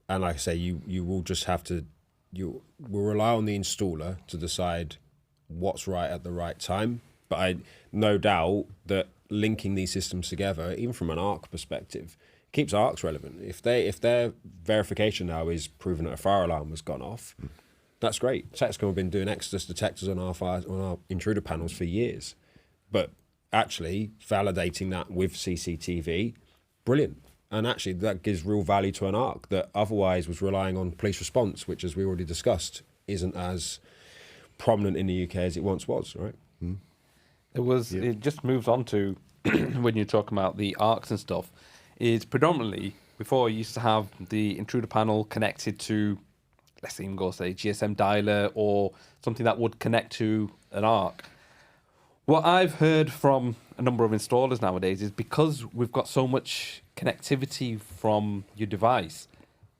Speaker 1: And like I say, you will just have to, you will rely on the installer to decide what's right at the right time. But I no doubt that linking these systems together, even from an ARC perspective, keeps ARCs relevant. If their verification now is proving that a fire alarm has gone off, that's great. Texecom have been doing Exodus detectors on our intruder panels for years. But actually validating that with CCTV, brilliant. And actually that gives real value to an ARC that otherwise was relying on police response, which, as we already discussed, isn't as prominent in the UK as it once was, right?
Speaker 2: It just moves on to when you're talking about the ARCs and stuff, is predominantly before you used to have the intruder panel connected to, let's even go say GSM dialer or something that would connect to an ARC. What I've heard from a number of installers nowadays is because we've got so much connectivity from your device,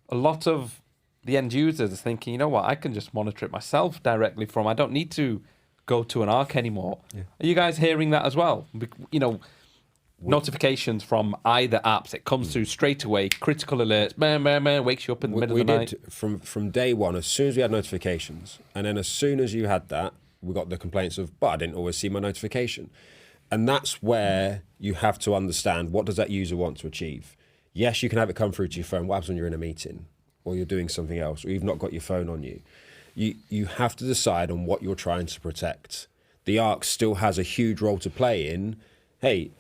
Speaker 2: a lot of the end users is thinking, you know what, I can just monitor it myself directly from, I don't need to go to an ARC anymore. Yeah. Are you guys hearing that as well? You know, notifications from either apps, it comes through straight away, critical alerts, wakes you up in the middle of the night.
Speaker 1: From day one, as soon as we had notifications, and then as soon as you had that, we got the complaints of, but I didn't always see my notification. And that's where you have to understand, what does that user want to achieve? Yes, you can have it come through to your phone. What happens when you're in a meeting or you're doing something else or you've not got your phone on you? You have to decide on what you're trying to protect. The ARC still has a huge role to play in, hey,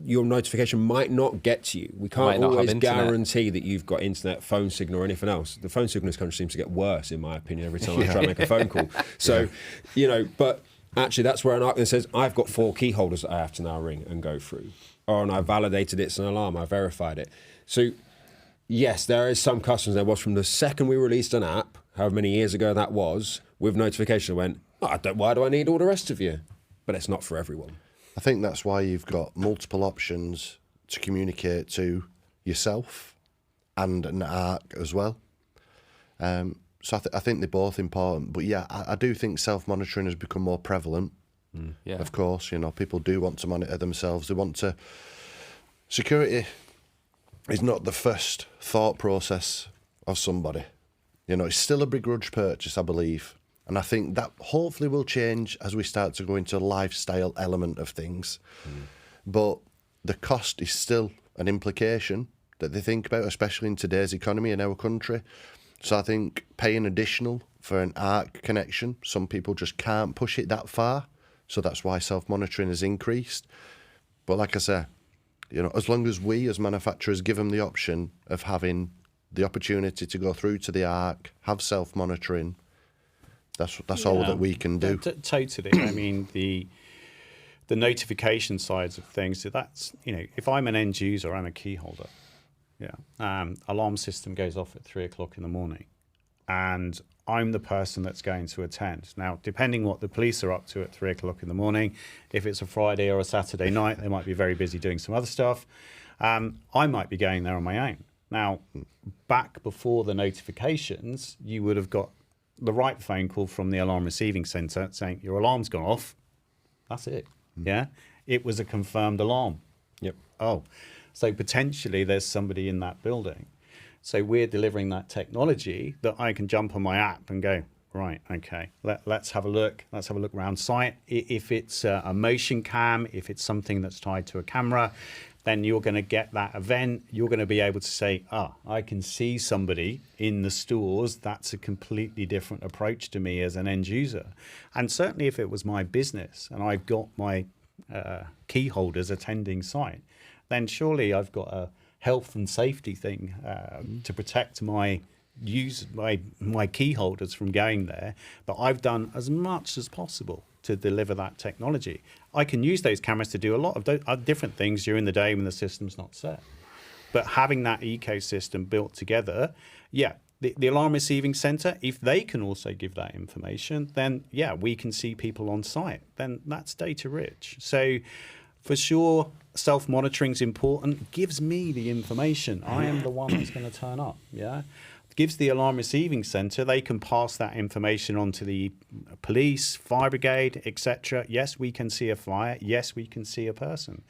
Speaker 1: your notification might not get to you. We can't always guarantee that you've got internet, phone signal, or anything else. The phone signal in this country seems to get worse, in my opinion, every time I try to make a phone call. So, you know, but actually that's where an ARC then says, I've got 4 key holders that I have to now ring and go through. Oh, and I validated it's an alarm, I verified it. So, yes, there is some customers, there was from the second we released an app, however many years ago that was, with notification went, why do I need all the rest of you? But it's not for everyone.
Speaker 4: I think that's why you've got multiple options to communicate to yourself and an ARC as well. So I think they're both important. But yeah, I do think self-monitoring has become more prevalent.
Speaker 2: Yeah.
Speaker 4: Of course, you know, people do want to monitor themselves. They want to... Security is not the first thought process of somebody. You know, it's still a begrudged purchase, I believe. And I think that hopefully will change as we start to go into a lifestyle element of things. But the cost is still an implication that they think about, especially in today's economy in our country. So I think paying additional for an ARC connection, some people just can't push it that far. So that's why self-monitoring has increased. But like I say, you know, as long as we as manufacturers give them the option of having the opportunity to go through to the ARC, have self-monitoring, that's all that we can do.
Speaker 3: Totally. I mean, the notification sides of things, so that's, you know, if I'm an end user, I'm a key holder. Alarm system goes off at 3 o'clock in the morning and I'm the person that's going to attend. Now, depending what the police are up to at 3 o'clock in the morning, if it's a Friday or a Saturday night, they might be very busy doing some other stuff. I might be going there on my own. Now, back before the notifications, you would have got the right phone call from the alarm receiving centre saying your alarm's gone off. That's it. Yeah. It was a confirmed alarm.
Speaker 1: Yep.
Speaker 3: Oh, so potentially there's somebody in that building. So we're delivering that technology that I can jump on my app and go, right, okay, let's have a look. Let's have a look around site. If it's a motion cam, if it's something that's tied to a camera, then you're going to get that event. You're going to be able to say, I can see somebody in the stores. That's a completely different approach to me as an end user. And certainly if it was my business and I've got my key holders attending site, then surely I've got a health and safety thing to protect my key holders from going there. But I've done as much as possible to deliver that technology. I can use those cameras to do a lot of different things during the day when the system's not set. But having that ecosystem built together, the alarm receiving center, if they can also give that information, then we can see people on site. Then that's data rich. So for sure, self-monitoring is important. It gives me the information. I am the one that's going to turn up. Yeah. Gives the alarm receiving center, they can pass that information on to the police, fire brigade, etc. Yes, we can see a fire. Yes, we can see a person.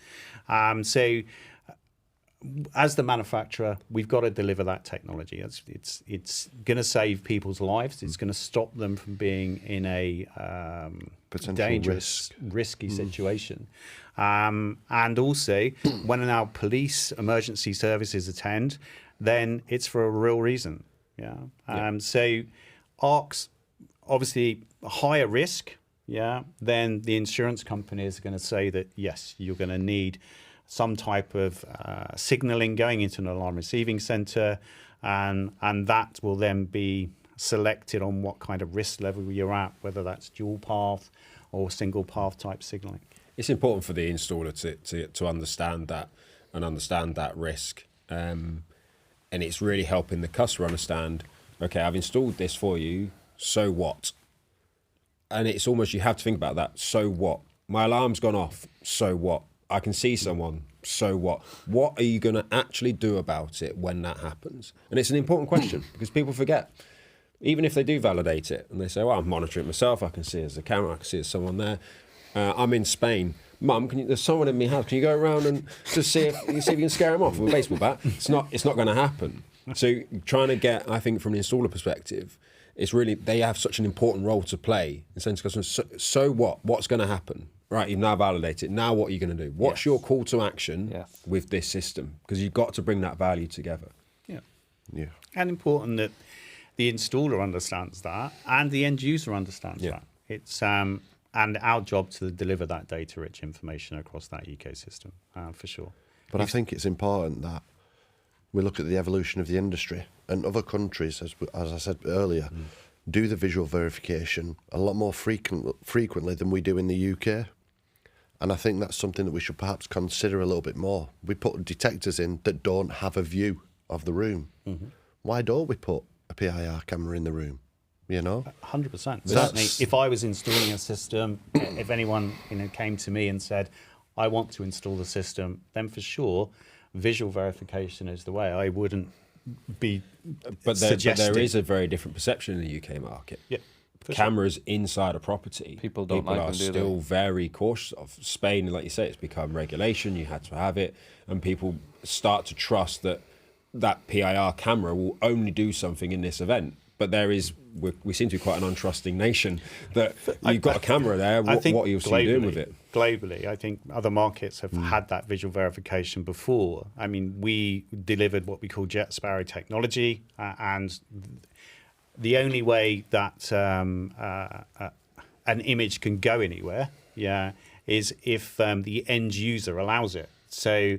Speaker 3: So as the manufacturer, we've got to deliver that technology. It's going to save people's lives. It's going to stop them from being in a dangerous, risky situation. And also, when our police emergency services attend, then it's for a real reason. So ARCs, obviously a higher risk, then the insurance companies are going to say that, yes, you're going to need some type of signaling going into an alarm receiving center, and that will then be selected on what kind of risk level you're at, whether that's dual path or single path type signaling.
Speaker 1: It's important for the installer to understand that and understand that risk. And it's really helping the customer understand, okay, I've installed this for you, so what? And it's almost, you have to think about that, so what? My alarm's gone off, so what? I can see someone, so what? What are you going to actually do about it when that happens? And it's an important question because people forget. Even if they do validate it and they say, well, I'm monitoring it myself, I can see there's a camera, I can see there's someone there. I'm in Spain. Mum, there's someone in my house. Can you go around and just see if you can scare them off with a baseball bat? It's not going to happen. So trying to get, I think, from the installer perspective, it's really, they have such an important role to play in saying to customers, so what? What's going to happen? Right, you've now validated it. Now what are you going to do? What's your call to action with this system? Because you've got to bring that value together.
Speaker 3: Yeah. And important that the installer understands that and the end user understands that. It's and our job to deliver that data-rich information across that ecosystem, for sure.
Speaker 4: But I think it's important that we look at the evolution of the industry, and other countries, as I said earlier, do the visual verification a lot more frequently than we do in the UK. And I think that's something that we should perhaps consider a little bit more. We put detectors in that don't have a view of the room. Why don't we put a PIR camera in the room? You know,
Speaker 3: 100%. Certainly, if I was installing a system, if anyone came to me and said, "I want to install the system," then for sure, visual verification is the way. I wouldn't be suggesting.
Speaker 1: But there is a very different perception in the UK market.
Speaker 3: Yeah,
Speaker 1: cameras inside a property,
Speaker 2: people don't like
Speaker 1: are
Speaker 2: them, do
Speaker 1: still
Speaker 2: they?
Speaker 1: very cautious of. Spain, like you say, it's become regulation. You had to have it, and people start to trust that PIR camera will only do something in this event. But we seem to be quite an untrusting nation that you've got a camera there. What are you doing with it?
Speaker 3: Globally, I think other markets have had that visual verification before. I mean, we delivered what we call Jet Sparrow technology, and the only way that an image can go anywhere, is if the end user allows it. So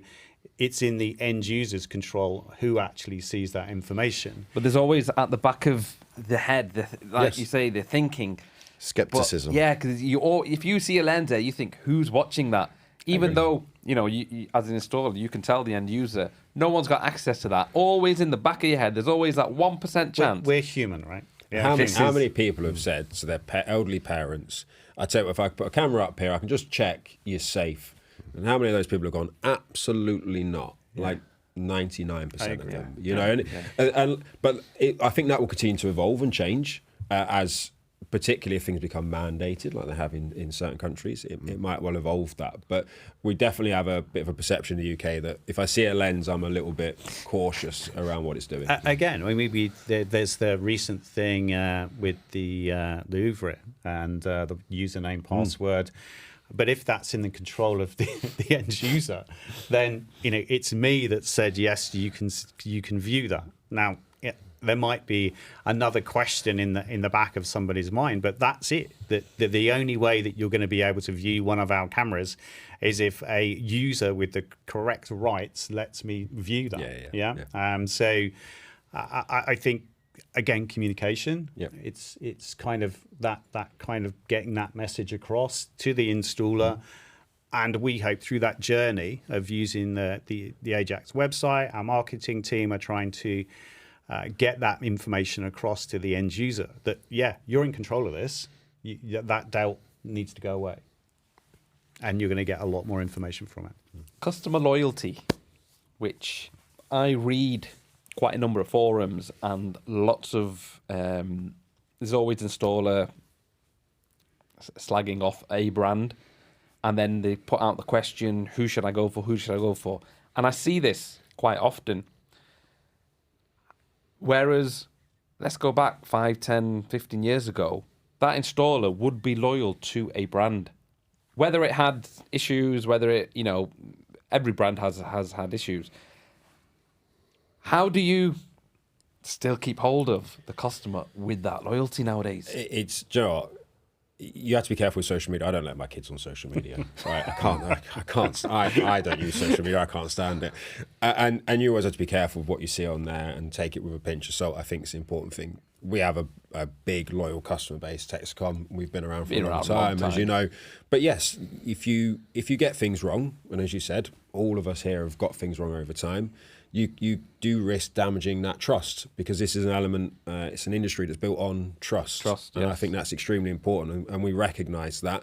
Speaker 3: it's in the end user's control who actually sees that information.
Speaker 2: But there's always at the back of the head, you say, the thinking.
Speaker 4: Skepticism.
Speaker 2: Because if you see a lens there, you think, who's watching that? Even though, you, as an installer, you can tell the end user, no one's got access to that. Always in the back of your head, there's always that 1% chance.
Speaker 3: We're human, right?
Speaker 1: Yeah. How many people have said to their elderly parents, I tell you, if I put a camera up here, I can just check you're safe. And how many of those people have gone, absolutely not? Like 99% of them. But I think that will continue to evolve and change as particularly if things become mandated like they have in certain countries. It might well evolve that. But we definitely have a bit of a perception in the UK that if I see a lens, I'm a little bit cautious around what it's doing.
Speaker 3: Again, I mean, there's the recent thing with the Govier and the username password. But if that's in the control of the end user, then it's me that said yes. You can view that. Now there might be another question in the back of somebody's mind, but that's it. The only way that you're going to be able to view one of our cameras is if a user with the correct rights lets me view that. So I think. Again, communication.
Speaker 1: Yep.
Speaker 3: It's kind of that kind of getting that message across to the installer, and we hope through that journey of using the Ajax website, our marketing team are trying to get that information across to the end user that you're in control of this. That doubt needs to go away, and you're going to get a lot more information from it.
Speaker 2: Customer loyalty, which I read quite a number of forums and lots of there's always installer slagging off a brand, and then they put out the question, who should I go for, and I see this quite often. Whereas let's go back 5, 10, 15 years ago, that installer would be loyal to a brand, whether it had issues, whether it every brand has had issues. How do you still keep hold of the customer with that loyalty nowadays?
Speaker 1: You have to be careful with social media. I don't let my kids on social media. Right? I can't. I don't use social media. I can't stand it. And you always have to be careful with what you see on there and take it with a pinch of salt. I think it's an important thing. We have a big loyal customer base, Texecom. We've been around for a long time, as you know. But yes, if you get things wrong, and as you said, all of us here have got things wrong over time. You do risk damaging that trust, because this is an element, it's an industry that's built on trust. And I think that's extremely important, and we recognise that.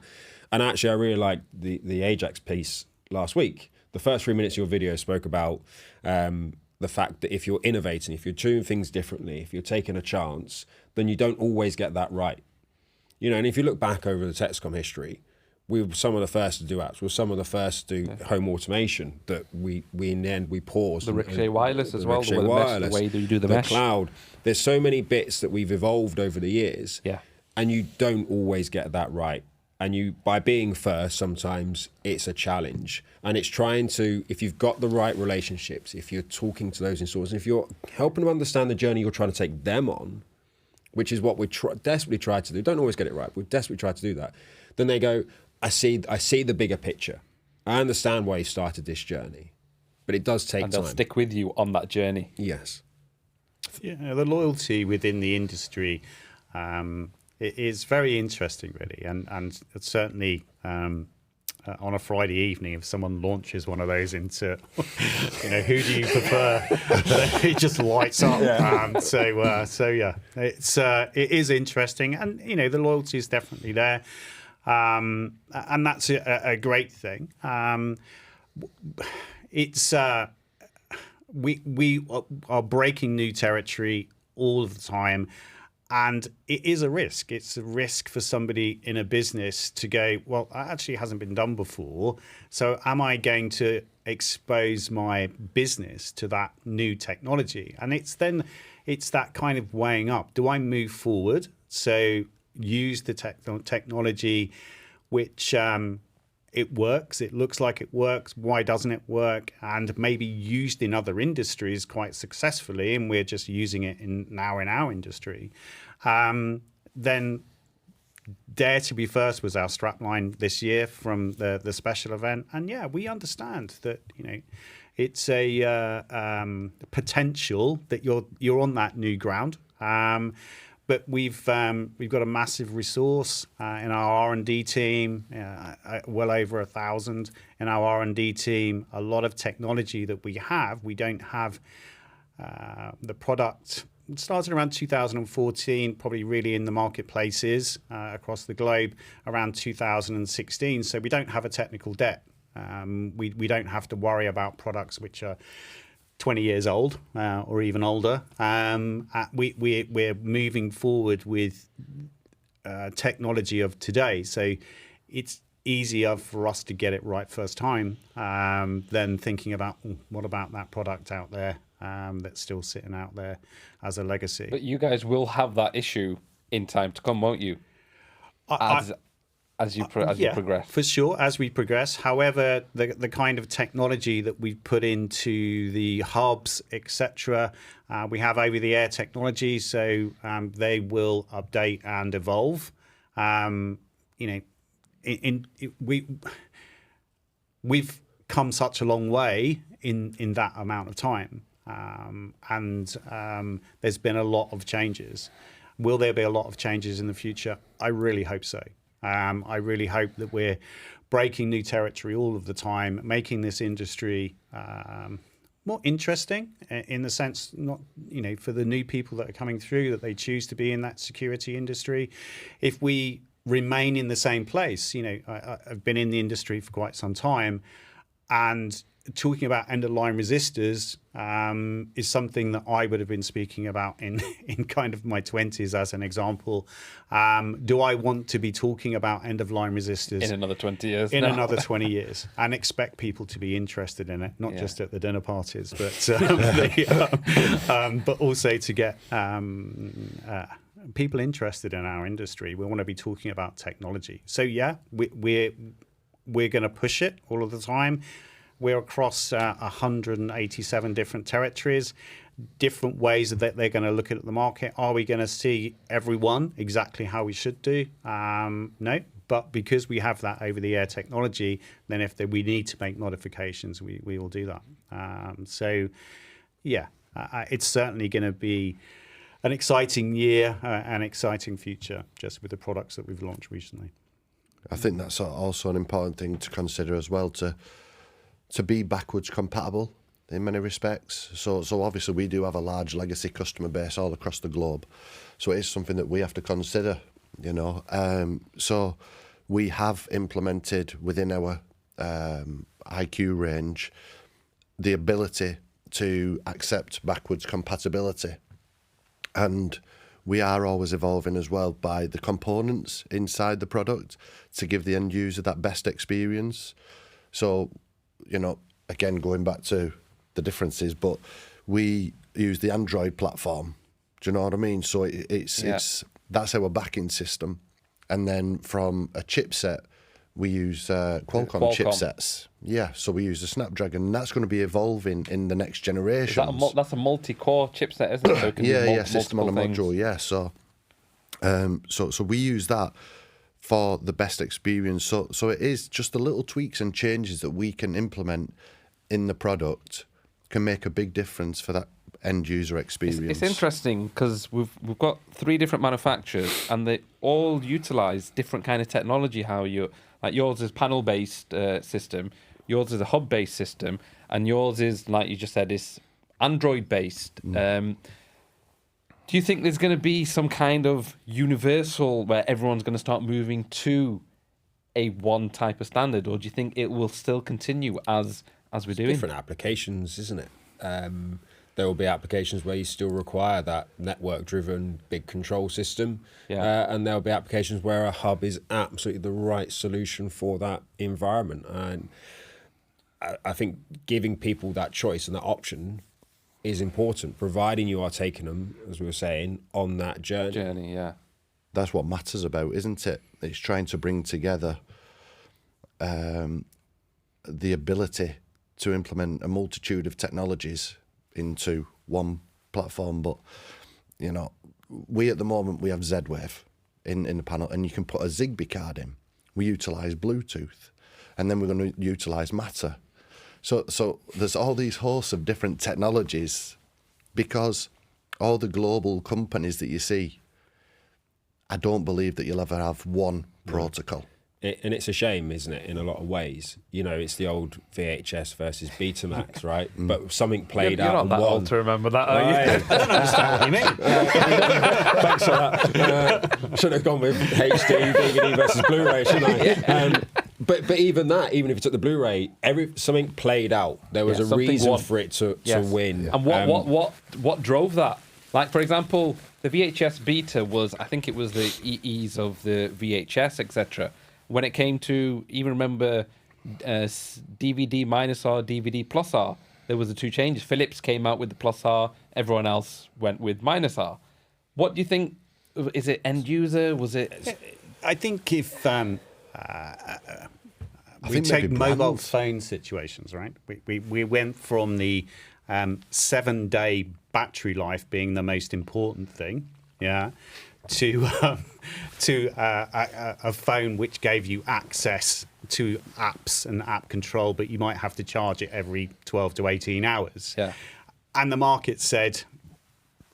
Speaker 1: And actually, I really liked the Ajax piece last week. The first 3 minutes of your video spoke about the fact that if you're innovating, if you're doing things differently, if you're taking a chance, then you don't always get that right. You know, and if you look back over the Texecom history, we were some of the first to do apps. We were some of the first to do home automation that we in the end we paused.
Speaker 2: The Ricochet Wireless as well,
Speaker 1: Ricochet Wireless,
Speaker 2: the way that you do the
Speaker 1: the
Speaker 2: mesh.
Speaker 1: cloud. There's so many bits that we've evolved over the years, and you don't always get that right. And you, by being first, sometimes it's a challenge. And it's trying to, if you've got the right relationships, if you're talking to those installers, and if you're helping them understand the journey you're trying to take them on, which is what we desperately try to do. Don't always get it right, but we desperately try to do that. Then they go, I see the bigger picture. I understand why you started this journey, but it does take time.
Speaker 2: And they'll stick with you on that journey.
Speaker 1: Yes.
Speaker 3: Yeah, the loyalty within the industry it is very interesting, really, and it's certainly on a Friday evening, if someone launches one of those into, you know, who do you prefer? It just lights up. Yeah. So yeah, it is interesting, and you know, the loyalty is definitely there, and that's a great thing. We are breaking new territory all of the time. And it is a risk. It's a risk for somebody in a business to go, well, that actually hasn't been done before. So am I going to expose my business to that new technology? And it's that kind of weighing up. Do I move forward? So use the technology which it works. It looks like it works. Why doesn't it work? And maybe used in other industries quite successfully, and we're just using it now in our industry. Then Dare to Be First was our strapline this year from the special event. And yeah, we understand that, you know, it's a potential that you're on that new ground. But we've got a massive resource in our R&D team, well over 1,000 in our R&D team. A lot of technology that we have. We don't have the product. It started around 2014, probably really in the marketplaces across the globe around 2016. So we don't have a technical debt. We don't have to worry about products which are 20 years old or even older. We're moving forward with technology of today. So it's easier for us to get it right first time than thinking about, what about that product out there that's still sitting out there as a legacy.
Speaker 2: But you guys will have that issue in time to come, won't you? As you progress,
Speaker 3: for sure, as we progress. However, the kind of technology that we put into the hubs, etc., we have over-the-air technology, so they will update and evolve. You know, we've come such a long way in that amount of time, and there's been a lot of changes. Will there be a lot of changes in the future? I really hope so. I really hope that we're breaking new territory all of the time, making this industry more interesting in the sense, not, you know, for the new people that are coming through, that they choose to be in that security industry. If we remain in the same place, you know, I've been in the industry for quite some time, and talking about end-of-line resistors is something that I would have been speaking about in kind of my 20s as an example. Do I want to be talking about end-of-line resistors
Speaker 2: in another 20 years?
Speaker 3: In another 20 years, and expect people to be interested in it, not just at the dinner parties, but but also to get people interested in our industry. We want to be talking about technology. So yeah, we're going to push it all of the time. We're across 187 different territories, different ways that they're going to look at the market. Are we going to see everyone exactly how we should do? No, but because we have that over-the-air technology, then if we need to make modifications, we will do that. So, yeah, it's certainly going to be an exciting year, an exciting future, just with the products that we've launched recently.
Speaker 4: I think that's also an important thing to consider as well, to be backwards compatible in many respects. So obviously we do have a large legacy customer base all across the globe. So it is something that we have to consider, you know. So we have implemented within our IQ range, the ability to accept backwards compatibility. And we are always evolving as well by the components inside the product to give the end user that best experience. So, again, going back to the differences, but we use the Android platform. Do you know what I mean? So it's that's our backing system. And then from a chipset, we use Qualcomm chipsets. Yeah, so we use the Snapdragon, and that's going to be evolving in the next generation.
Speaker 2: That's a multi-core chipset, isn't it? So it can do
Speaker 4: system on a
Speaker 2: things.
Speaker 4: module. Yeah, so we use that for the best experience. So it is just the little tweaks and changes that we can implement in the product can make a big difference for that end user experience.
Speaker 2: It's interesting because we've got 3 different manufacturers, and they all utilize different kind of technology. Yours is panel-based system, yours is a hub-based system, and yours is, like you just said, is Android-based. Do you think there's going to be some kind of universal where everyone's going to start moving to a one type of standard, or do you think it will still continue as we're doing?
Speaker 1: Different applications, isn't it? There will be applications where you still require that network-driven big control system, and there will be applications where a hub is absolutely the right solution for that environment. And I think giving people that choice and that option is important, providing you are taking them, as we were saying, on that journey.
Speaker 4: That's what matters about, isn't it? It's trying to bring together the ability to implement a multitude of technologies into one platform. But we at the moment we have Z-Wave in the panel, and you can put a Zigbee card in. We utilize Bluetooth, and then we're going to utilize Matter. So there's all these hosts of different technologies, because all the global companies that you see, I don't believe that you'll ever have one protocol.
Speaker 1: And it's a shame, isn't it, in a lot of ways? It's the old VHS versus Betamax, right? But something played out.
Speaker 2: You're not that old to remember that, are you?
Speaker 3: I don't understand what you mean.
Speaker 1: Thanks for that. Should have gone with HD, DVD versus Blu-ray, shouldn't I? But even that, even if you took the Blu-ray, something played out. There was a reason for it to win.
Speaker 2: And what drove that? Like, for example, the VHS beta was, I think it was the ease of the VHS, etc. When it came to, even remember, DVD minus R, DVD plus R, there was the 2 changes. Philips came out with the plus R, everyone else went with minus R. What do you think? Is it end user? Was it?
Speaker 3: I think if we take mobile phone situations, right? We went from the 7-day battery life being the most important thing, to a phone which gave you access to apps and app control, but you might have to charge it every 12 to 18 hours. And the market said,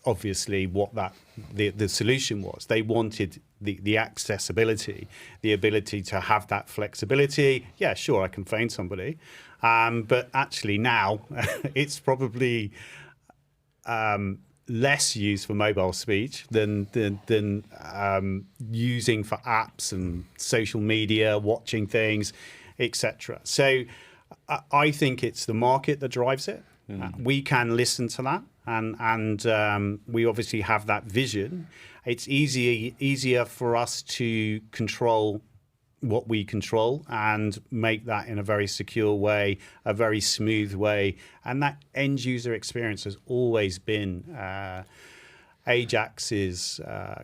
Speaker 3: obviously, what the solution was. They wanted the accessibility, the ability to have that flexibility. Yeah, sure, I can phone somebody. But actually now it's probably less used for mobile speech than using for apps and social media, watching things, etc. So I think it's the market that drives it. We can listen to that, and we obviously have that vision. It's easier for us to control what we control and make that in a very secure way, a very smooth way. And that end user experience has always been Ajax's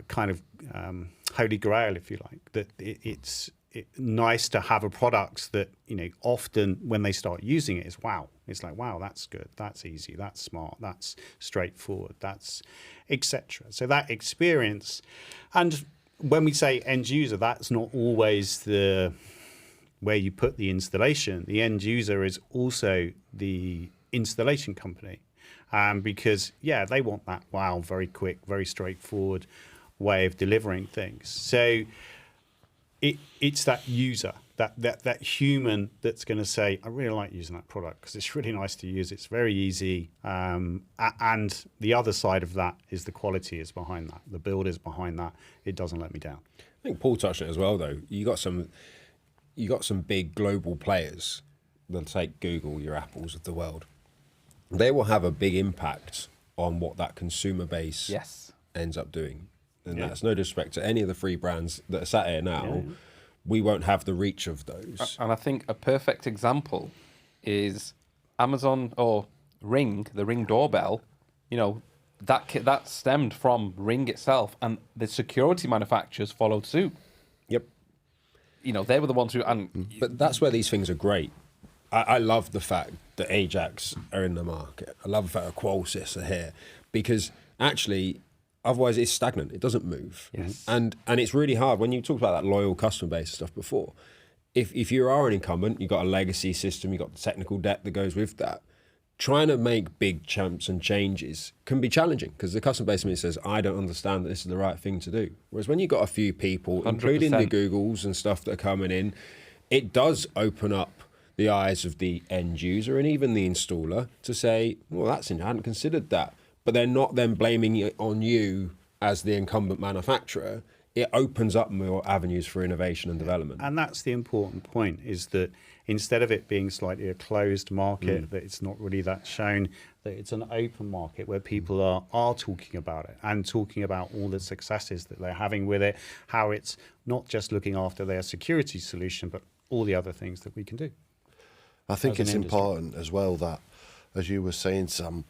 Speaker 3: kind of holy grail, if you like. That it's nice to have a product that, often when they start using it, is wow. It's like, wow, that's good, that's easy, that's smart, that's straightforward, that's etc. So that experience, and when we say end user, that's not always the where you put the installation. The end user is also the installation company, because they want that very quick, very straightforward way of delivering things. So it's that user, that human that's going to say, I really like using that product because it's really nice to use. It's very easy. And the other side of that is the quality is behind that. The build is behind that. It doesn't let me down.
Speaker 1: I think Paul touched on it as well, though. You got some big global players let's take Google, your Apples of the world, they will have a big impact on what that consumer base
Speaker 2: Yes.
Speaker 1: ends up doing. And that's no disrespect to any of the free brands that are sat here now. We won't have the reach of those.
Speaker 2: And I think a perfect example is Amazon or Ring, the Ring doorbell. You know, that stemmed from Ring itself, and the security manufacturers followed suit.
Speaker 1: Yep.
Speaker 2: You know, they were the ones who...
Speaker 1: But that's where these things are great. I love the fact that Ajax are in the market. I love the fact that Qolsys are here, because actually, otherwise it's stagnant. It doesn't move.
Speaker 2: Yes.
Speaker 1: And it's really hard. When you talked about that loyal customer base stuff before, if you are an incumbent, you've got a legacy system, you've got the technical debt that goes with that, trying to make big jumps and changes can be challenging, because the customer base immediately says, I don't understand that this is the right thing to do. Whereas when you've got a few people,
Speaker 2: 100%.
Speaker 1: including the Googles and stuff that are coming in, it does open up the eyes of the end user and even the installer to say, well, I hadn't considered that. But they're not then blaming it on you as the incumbent manufacturer. It opens up more avenues for innovation and development.
Speaker 3: And that's the important point, is that instead of it being slightly a closed market, that it's not really that shown, that it's an open market where people are talking about it and talking about all the successes that they're having with it, how it's not just looking after their security solution, but all the other things that we can do.
Speaker 4: I think it's
Speaker 3: industry.
Speaker 4: important as well that, as you were saying, Sam,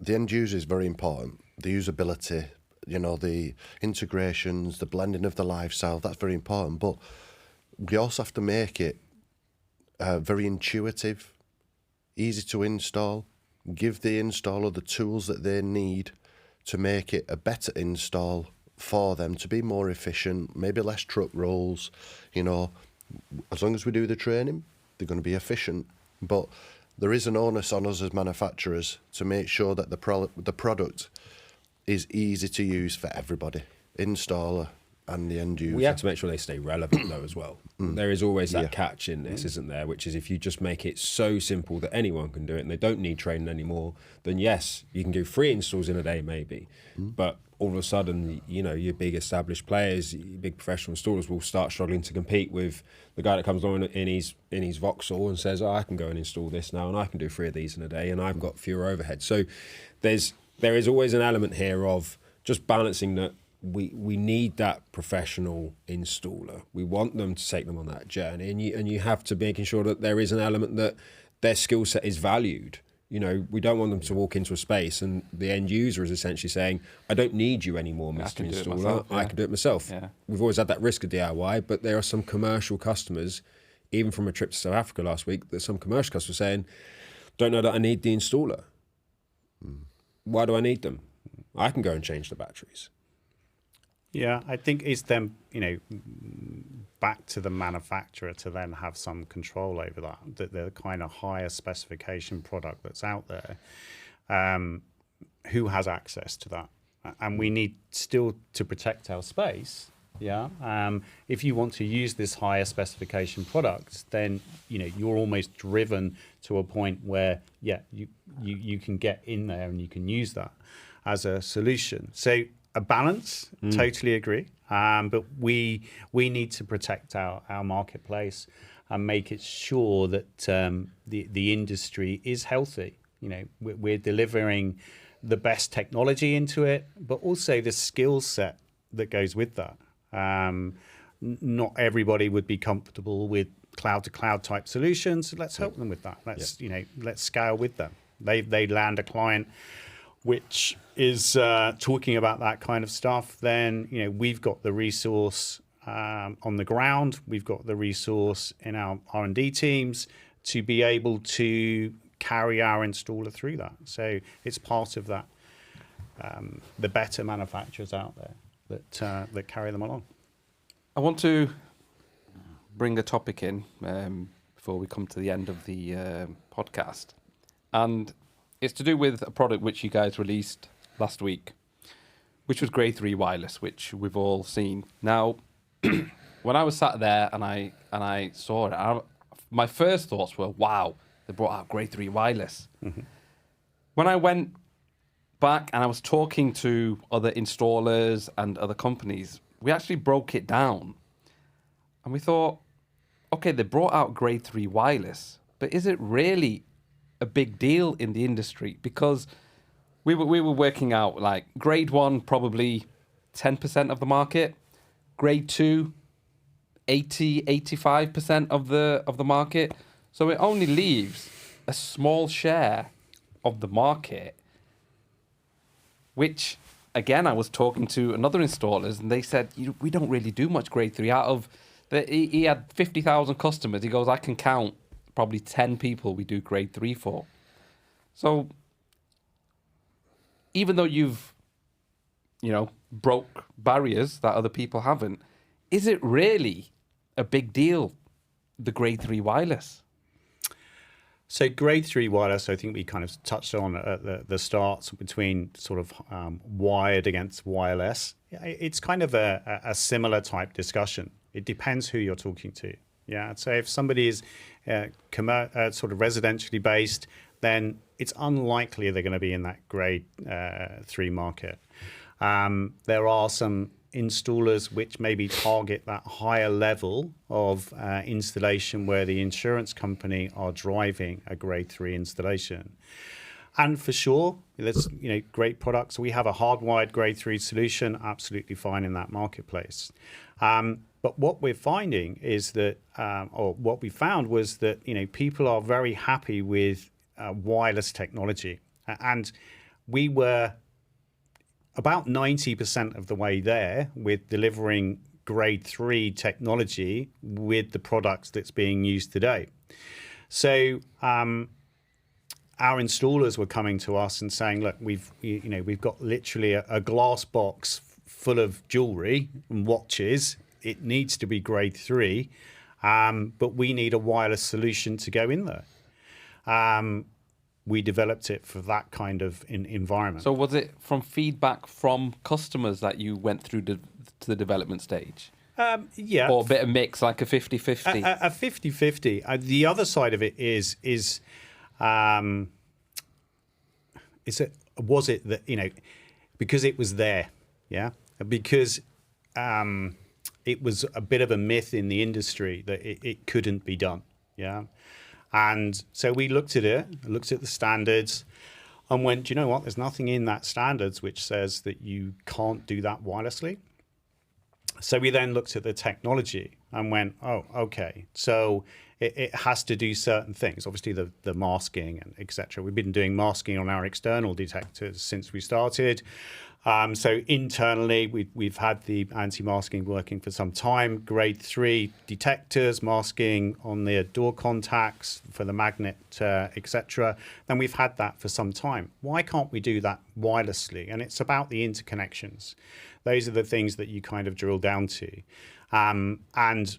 Speaker 4: the end user is very important. The usability, you know, the integrations, the blending of the lifestyle, that's very important. But we also have to make it very intuitive, easy to install, give the installer the tools that they need to make it a better install for them, to be more efficient, maybe less truck rolls. You know, as long as we do the training, they're going to be efficient. But there is an onus on us as manufacturers to make sure that the product is easy to use for everybody, installer and the end user.
Speaker 1: We have to make sure they stay relevant, though, as well. There is always that catch in this, isn't there? Which is, if you just make it so simple that anyone can do it and they don't need training anymore, then yes, you can do 3 installs in a day, maybe. But all of a sudden, you know, your big established players, your big professional installers will start struggling to compete with the guy that comes along in his Vauxhall and says, oh, I can go and install this now and I can do 3 of these in a day and I've got fewer overhead. So there is always an element here of just balancing that. We need that professional installer. We want them to take them on that journey, and you have to be making sure that there is an element that their skill set is valued. You know, we don't want them to walk into a space and the end user is essentially saying, I don't need you anymore, Mr. Installer. I can do it myself.
Speaker 2: Yeah.
Speaker 1: We've always had that risk of DIY, but there are some commercial customers, even from a trip to South Africa last week, there's some commercial customers saying, don't know that I need the installer. Why do I need them? I can go and change the batteries.
Speaker 3: Yeah, I think it's them, you know, back to the manufacturer to then have some control over that the kind of higher specification product that's out there, who has access to that. And we need still to protect our space. Yeah. If you want to use this higher specification product, then, you know, you're almost driven to a point where, you can get in there and you can use that as a solution. So, a balance, totally agree. But we need to protect our marketplace and make it sure that the industry is healthy. You know, we're delivering the best technology into it, but also the skill set that goes with that. Not everybody would be comfortable with cloud-to-cloud type solutions. Let's help them with that. Let's scale with them. They land a client which is talking about that kind of stuff, then, you know, we've got the resource on the ground, we've got the resource in our R&D teams to be able to carry our installer through that. So it's part of that, the better manufacturers out there that carry them along.
Speaker 2: I want to bring a topic in before we come to the end of the podcast. And it's to do with a product which you guys released last week, which was Grade 3 Wireless, which we've all seen. Now, when I was sat there and I saw it, my first thoughts were, wow, they brought out Grade 3 Wireless. Mm-hmm. When I went back and I was talking to other installers and other companies, we actually broke it down. And we thought, okay, they brought out Grade 3 Wireless, but is it really a big deal in the industry? Because we were working out like grade 1 probably 10% of the market, grade 2 85% of the market. So it only leaves a small share of the market, which again, I was talking to another installers and they said, we don't really do much grade 3 out of he had 50,000 customers. He goes, I can count probably 10 people we do grade 3 for. So even though you've, broke barriers that other people haven't, is it really a big deal, the grade 3 wireless?
Speaker 3: So grade 3 wireless, I think we kind of touched on at the start between sort of wired against wireless. It's kind of a similar type discussion. It depends who you're talking to. Yeah. So if somebody is sort of residentially based, then it's unlikely they're going to be in that grade 3 market. There are some installers which maybe target that higher level of installation where the insurance company are driving a grade 3 installation. And for sure, there's great products. We have a hardwired grade 3 solution, absolutely fine in that marketplace. But what we're finding is that, or what we found was that people are very happy with wireless technology, and we were about 90% of the way there with delivering grade 3 technology with the products that's being used today. So our installers were coming to us and saying, look, we've got literally a glass box full of jewelry and watches. It needs to be grade 3, but we need a wireless solution to go in there. We developed it for that kind of environment.
Speaker 2: So was it from feedback from customers that you went through to the development stage?
Speaker 3: Yeah.
Speaker 2: Or a bit of mix, like a 50-50?
Speaker 3: A 50-50. The other side of it was it that, because it was there, yeah? Because it was a bit of a myth in the industry that it couldn't be done, yeah? And so we looked at the standards and went, do you know what? There's nothing in that standards which says that you can't do that wirelessly. So we then looked at the technology and went, oh, okay. So it has to do certain things, obviously the masking and et cetera. We've been doing masking on our external detectors since we started. So internally, we've had the anti-masking working for some time. Grade 3 detectors, masking on the door contacts for the magnet, etc. Then we've had that for some time. Why can't we do that wirelessly? And it's about the interconnections. Those are the things that you kind of drill down to. And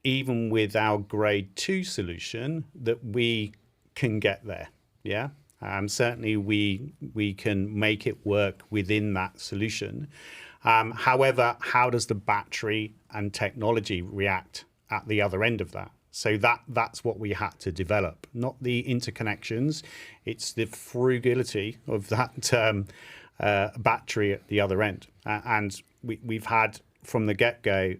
Speaker 3: even with our grade 2 solution, that we can get there, yeah? Certainly, we can make it work within that solution. However, how does the battery and technology react at the other end of that? So that's what we had to develop, not the interconnections. It's the frugality of that battery at the other end. And we've had, from the get-go,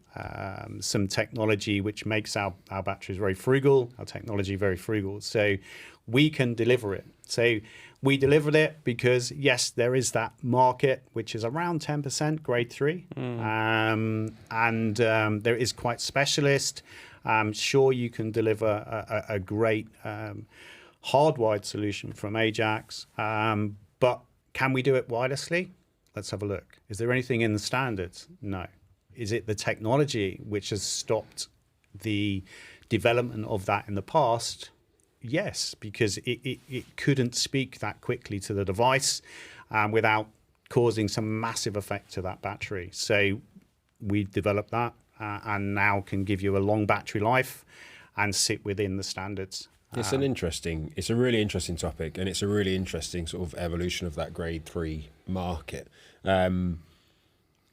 Speaker 3: some technology which makes our batteries very frugal, our technology very frugal. So we can deliver it. So we delivered it because, yes, there is that market, which is around 10% grade 3. And there is quite specialist. Sure, you can deliver a great hardwired solution from Ajax. But can we do it wirelessly? Let's have a look. Is there anything in the standards? No. Is it the technology which has stopped the development of that in the past? Yes, because it couldn't speak that quickly to the device without causing some massive effect to that battery. So we developed that and now can give you a long battery life and sit within the standards.
Speaker 1: It's a really interesting topic, and it's a really interesting sort of evolution of that grade 3 market.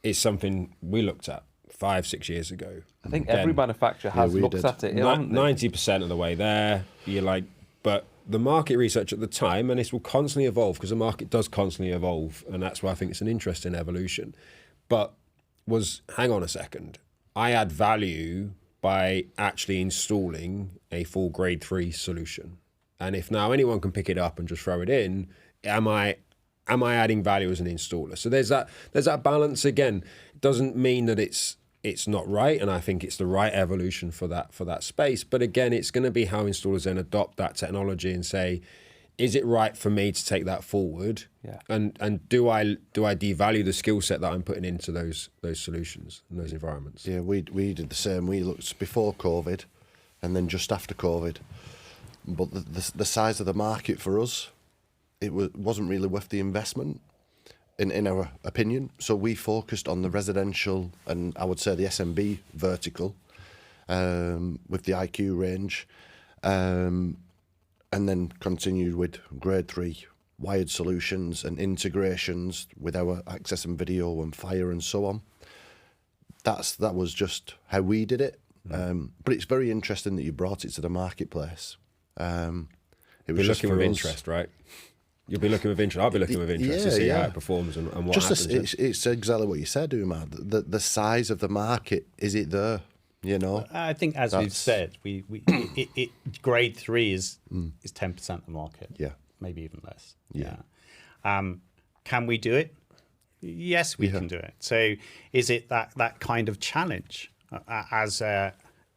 Speaker 1: It's something we looked at 5-6 years ago.
Speaker 2: I think every manufacturer has looked at it.
Speaker 1: 90% of the way there, but the market research at the time, and this will constantly evolve because the market does constantly evolve, and that's why I think it's an interesting evolution. But hang on a second, I add value by actually installing a full grade 3 solution. And if now anyone can pick it up and just throw it in, am I adding value as an installer? So there's that balance again. It doesn't mean that it's not right, and I think it's the right evolution for that space. But again, it's going to be how installers then adopt that technology and say, is it right for me to take that forward?
Speaker 2: Yeah.
Speaker 1: And do I devalue the skill set that I'm putting into those solutions and those environments?
Speaker 4: Yeah, we did the same. We looked before COVID, and then just after COVID. But the size of the market for us, it wasn't really worth the investment, in our opinion. So we focused on the residential and I would say the SMB vertical, with the IQ range, and then continued with grade 3 wired solutions and integrations with our access and video and fire and so on. That was just how we did it. But it's very interesting that you brought it to the marketplace. It was just
Speaker 1: looking
Speaker 4: for
Speaker 1: with
Speaker 4: us.
Speaker 1: interest, right? You'll be looking with interest. I'll be looking with interest to see how it performs and what happens.
Speaker 4: It's exactly what you said, Umar. The size of the market, is it there? You know,
Speaker 3: I think as we've said, grade 3 is 10% of the market.
Speaker 4: Yeah,
Speaker 3: maybe even less.
Speaker 4: Yeah.
Speaker 3: Can we do it? Yes, we can do it. So is it that kind of challenge as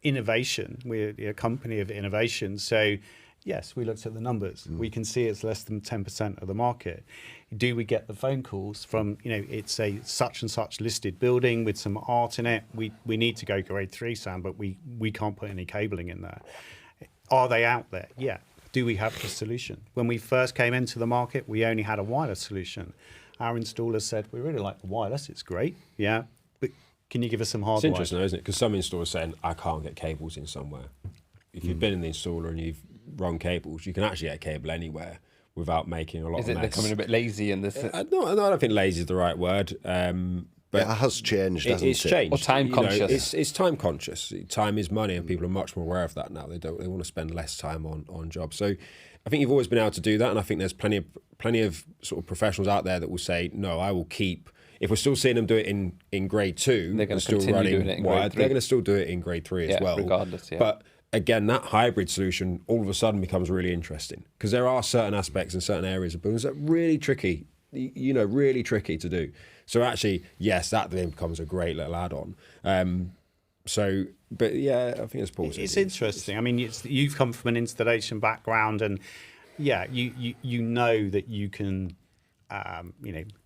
Speaker 3: innovation? We're a company of innovation. So yes, we looked at the numbers. We can see it's less than 10% of the market. Do we get the phone calls from, it's a such and such listed building with some art in it. We need to go grade 3, Sam, but we can't put any cabling in there. Are they out there? Yeah. Do we have the solution? When we first came into the market, we only had a wireless solution. Our installers said, we really like the wireless. It's great. Yeah. But can you give us some hardware?
Speaker 1: It's interesting, though, isn't it? Because some installers saying, I can't get cables in somewhere. If you've been in the installer and you've run cables, you can actually get a cable anywhere without making a lot of mess.
Speaker 2: Is it becoming a bit lazy in this?
Speaker 1: No, I don't think lazy is the right word. But
Speaker 4: it has changed, hasn't it?
Speaker 1: It's changed.
Speaker 2: Or time conscious.
Speaker 1: It's time conscious. Time is money, and people are much more aware of that now. They want to spend less time on jobs. So I think you've always been able to do that, and I think there's plenty of sort of professionals out there that will say, no, I will keep. If we're still seeing them do it in grade 2,
Speaker 2: they're going to
Speaker 1: still
Speaker 2: continue
Speaker 1: running
Speaker 2: doing it in
Speaker 1: wired,
Speaker 2: grade 3.
Speaker 1: they're going to still do it in grade 3 as well.
Speaker 2: Regardless, yeah.
Speaker 1: But again, that hybrid solution all of a sudden becomes really interesting because there are certain aspects in certain areas of buildings that are really tricky, really tricky to do. So actually, yes, that then becomes a great little add-on. But yeah, I think it's positive.
Speaker 3: It's interesting. I mean, you've come from an installation background, and yeah, you know that you can,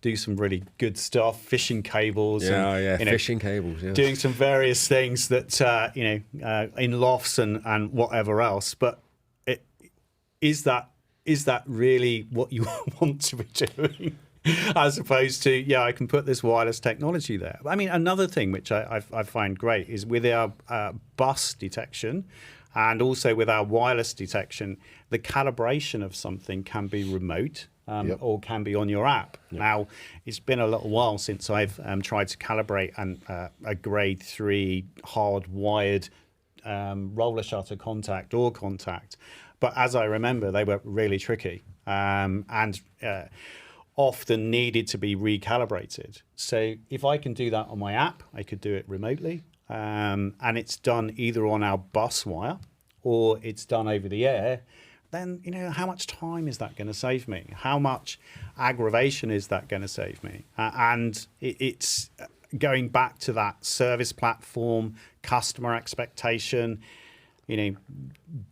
Speaker 3: do some really good stuff, fishing cables.
Speaker 1: Fishing cables. Yeah,
Speaker 3: doing some various things that in lofts and whatever else. But is that really what you want to be doing? As opposed to, I can put this wireless technology there. I mean, another thing which I find great is with our bus detection and also with our wireless detection, the calibration of something can be remote or can be on your app. Yep. Now, it's been a little while since I've tried to calibrate a grade 3 hardwired roller shutter contact, door contact. But as I remember, they were really tricky. Often needed to be recalibrated. So if I can do that on my app, I could do it remotely. And it's done either on our bus wire or it's done over the air. Then, how much time is that going to save me? How much aggravation is that going to save me? And it's going back to that service platform, customer expectation.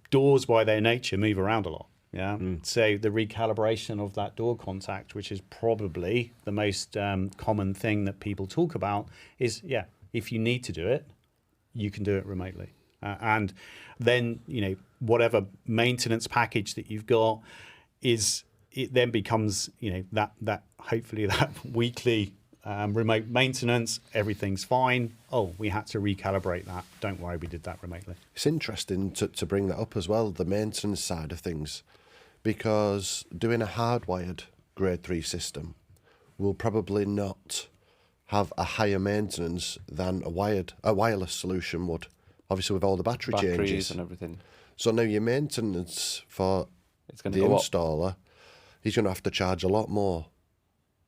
Speaker 3: Doors by their nature move around a lot. Yeah. So the recalibration of that door contact, which is probably the most common thing that people talk about, is if you need to do it, you can do it remotely, and then whatever maintenance package that you've got it then becomes that hopefully that weekly remote maintenance, everything's fine. Oh, we had to recalibrate that. Don't worry, we did that remotely.
Speaker 4: It's interesting to bring that up as well, the maintenance side of things. Because doing a hardwired grade 3 system will probably not have a higher maintenance than a wireless solution would, obviously with all the batteries changes
Speaker 2: and everything.
Speaker 4: So now your maintenance for the installer, he's going to have to charge a lot more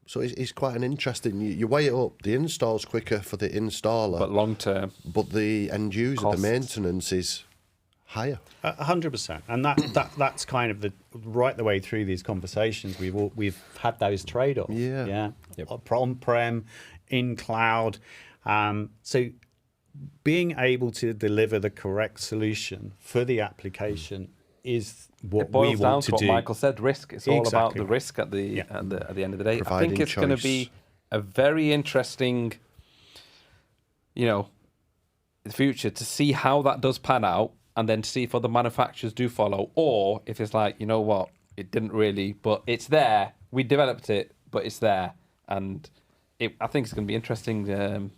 Speaker 4: So it's quite an interesting. You weigh it up. The install's quicker for the installer,
Speaker 2: But long term,
Speaker 4: but the end user,
Speaker 2: costs.
Speaker 4: the maintenance is higher.
Speaker 3: 100%, and that's kind of right the way through these conversations. We've had those trade-offs.
Speaker 4: Yeah.
Speaker 3: On-prem, in cloud. So being able to deliver the correct solution for the application is what
Speaker 2: it boils
Speaker 3: we
Speaker 2: down
Speaker 3: want
Speaker 2: to
Speaker 3: to
Speaker 2: what
Speaker 3: do.
Speaker 2: Michael said. Risk. It's all about
Speaker 3: Exactly
Speaker 2: the
Speaker 3: right.
Speaker 2: risk at the end of the day. I
Speaker 4: Providing
Speaker 2: think it's going to
Speaker 4: choice.
Speaker 2: be a very interesting, the future to see how that does pan out, and then see if other manufacturers do follow, or if it's like, you know what, it didn't really, but it's there. We developed it, but it's there, and I think it's going to be interesting.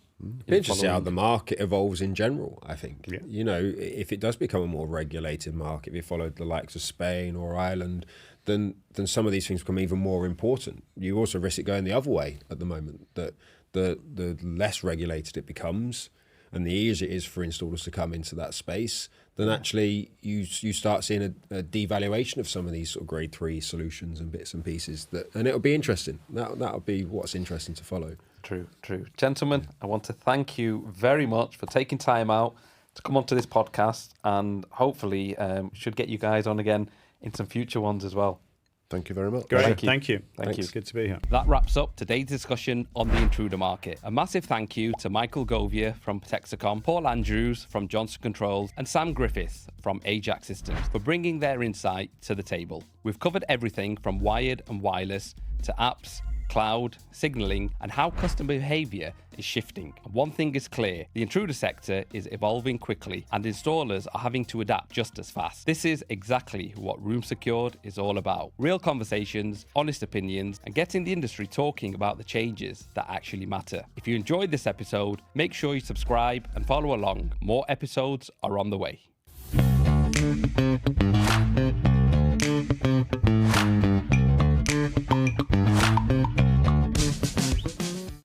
Speaker 1: Be interesting to see how the market evolves in general, I think.
Speaker 3: Yeah.
Speaker 1: If it does become a more regulated market, if you followed the likes of Spain or Ireland, then some of these things become even more important. You also risk it going the other way at the moment, that the less regulated it becomes and the easier it is for installers to come into that space, then actually you start seeing a devaluation of some of these sort of grade 3 solutions and bits and pieces. And it'll be interesting. That'll be what's interesting to follow.
Speaker 2: True. Gentlemen, I want to thank you very much for taking time out to come onto this podcast, and hopefully should get you guys on again in some future ones as well.
Speaker 4: Thank you very much.
Speaker 3: Great, thank you.
Speaker 2: Thank you.
Speaker 3: It's good to be here.
Speaker 2: That wraps up today's discussion on the intruder market. A massive thank you to Michael Govier from Texecom, Paul Andrews from Johnson Controls, and Sam Griffiths from Ajax Systems for bringing their insight to the table. We've covered everything from wired and wireless to apps, cloud, signaling, and how customer behavior is shifting. And one thing is clear, the intruder sector is evolving quickly, and installers are having to adapt just as fast. This is exactly what Room Secured is all about. Real conversations, honest opinions, and getting the industry talking about the changes that actually matter. If you enjoyed this episode, make sure you subscribe and follow along. More episodes are on the way.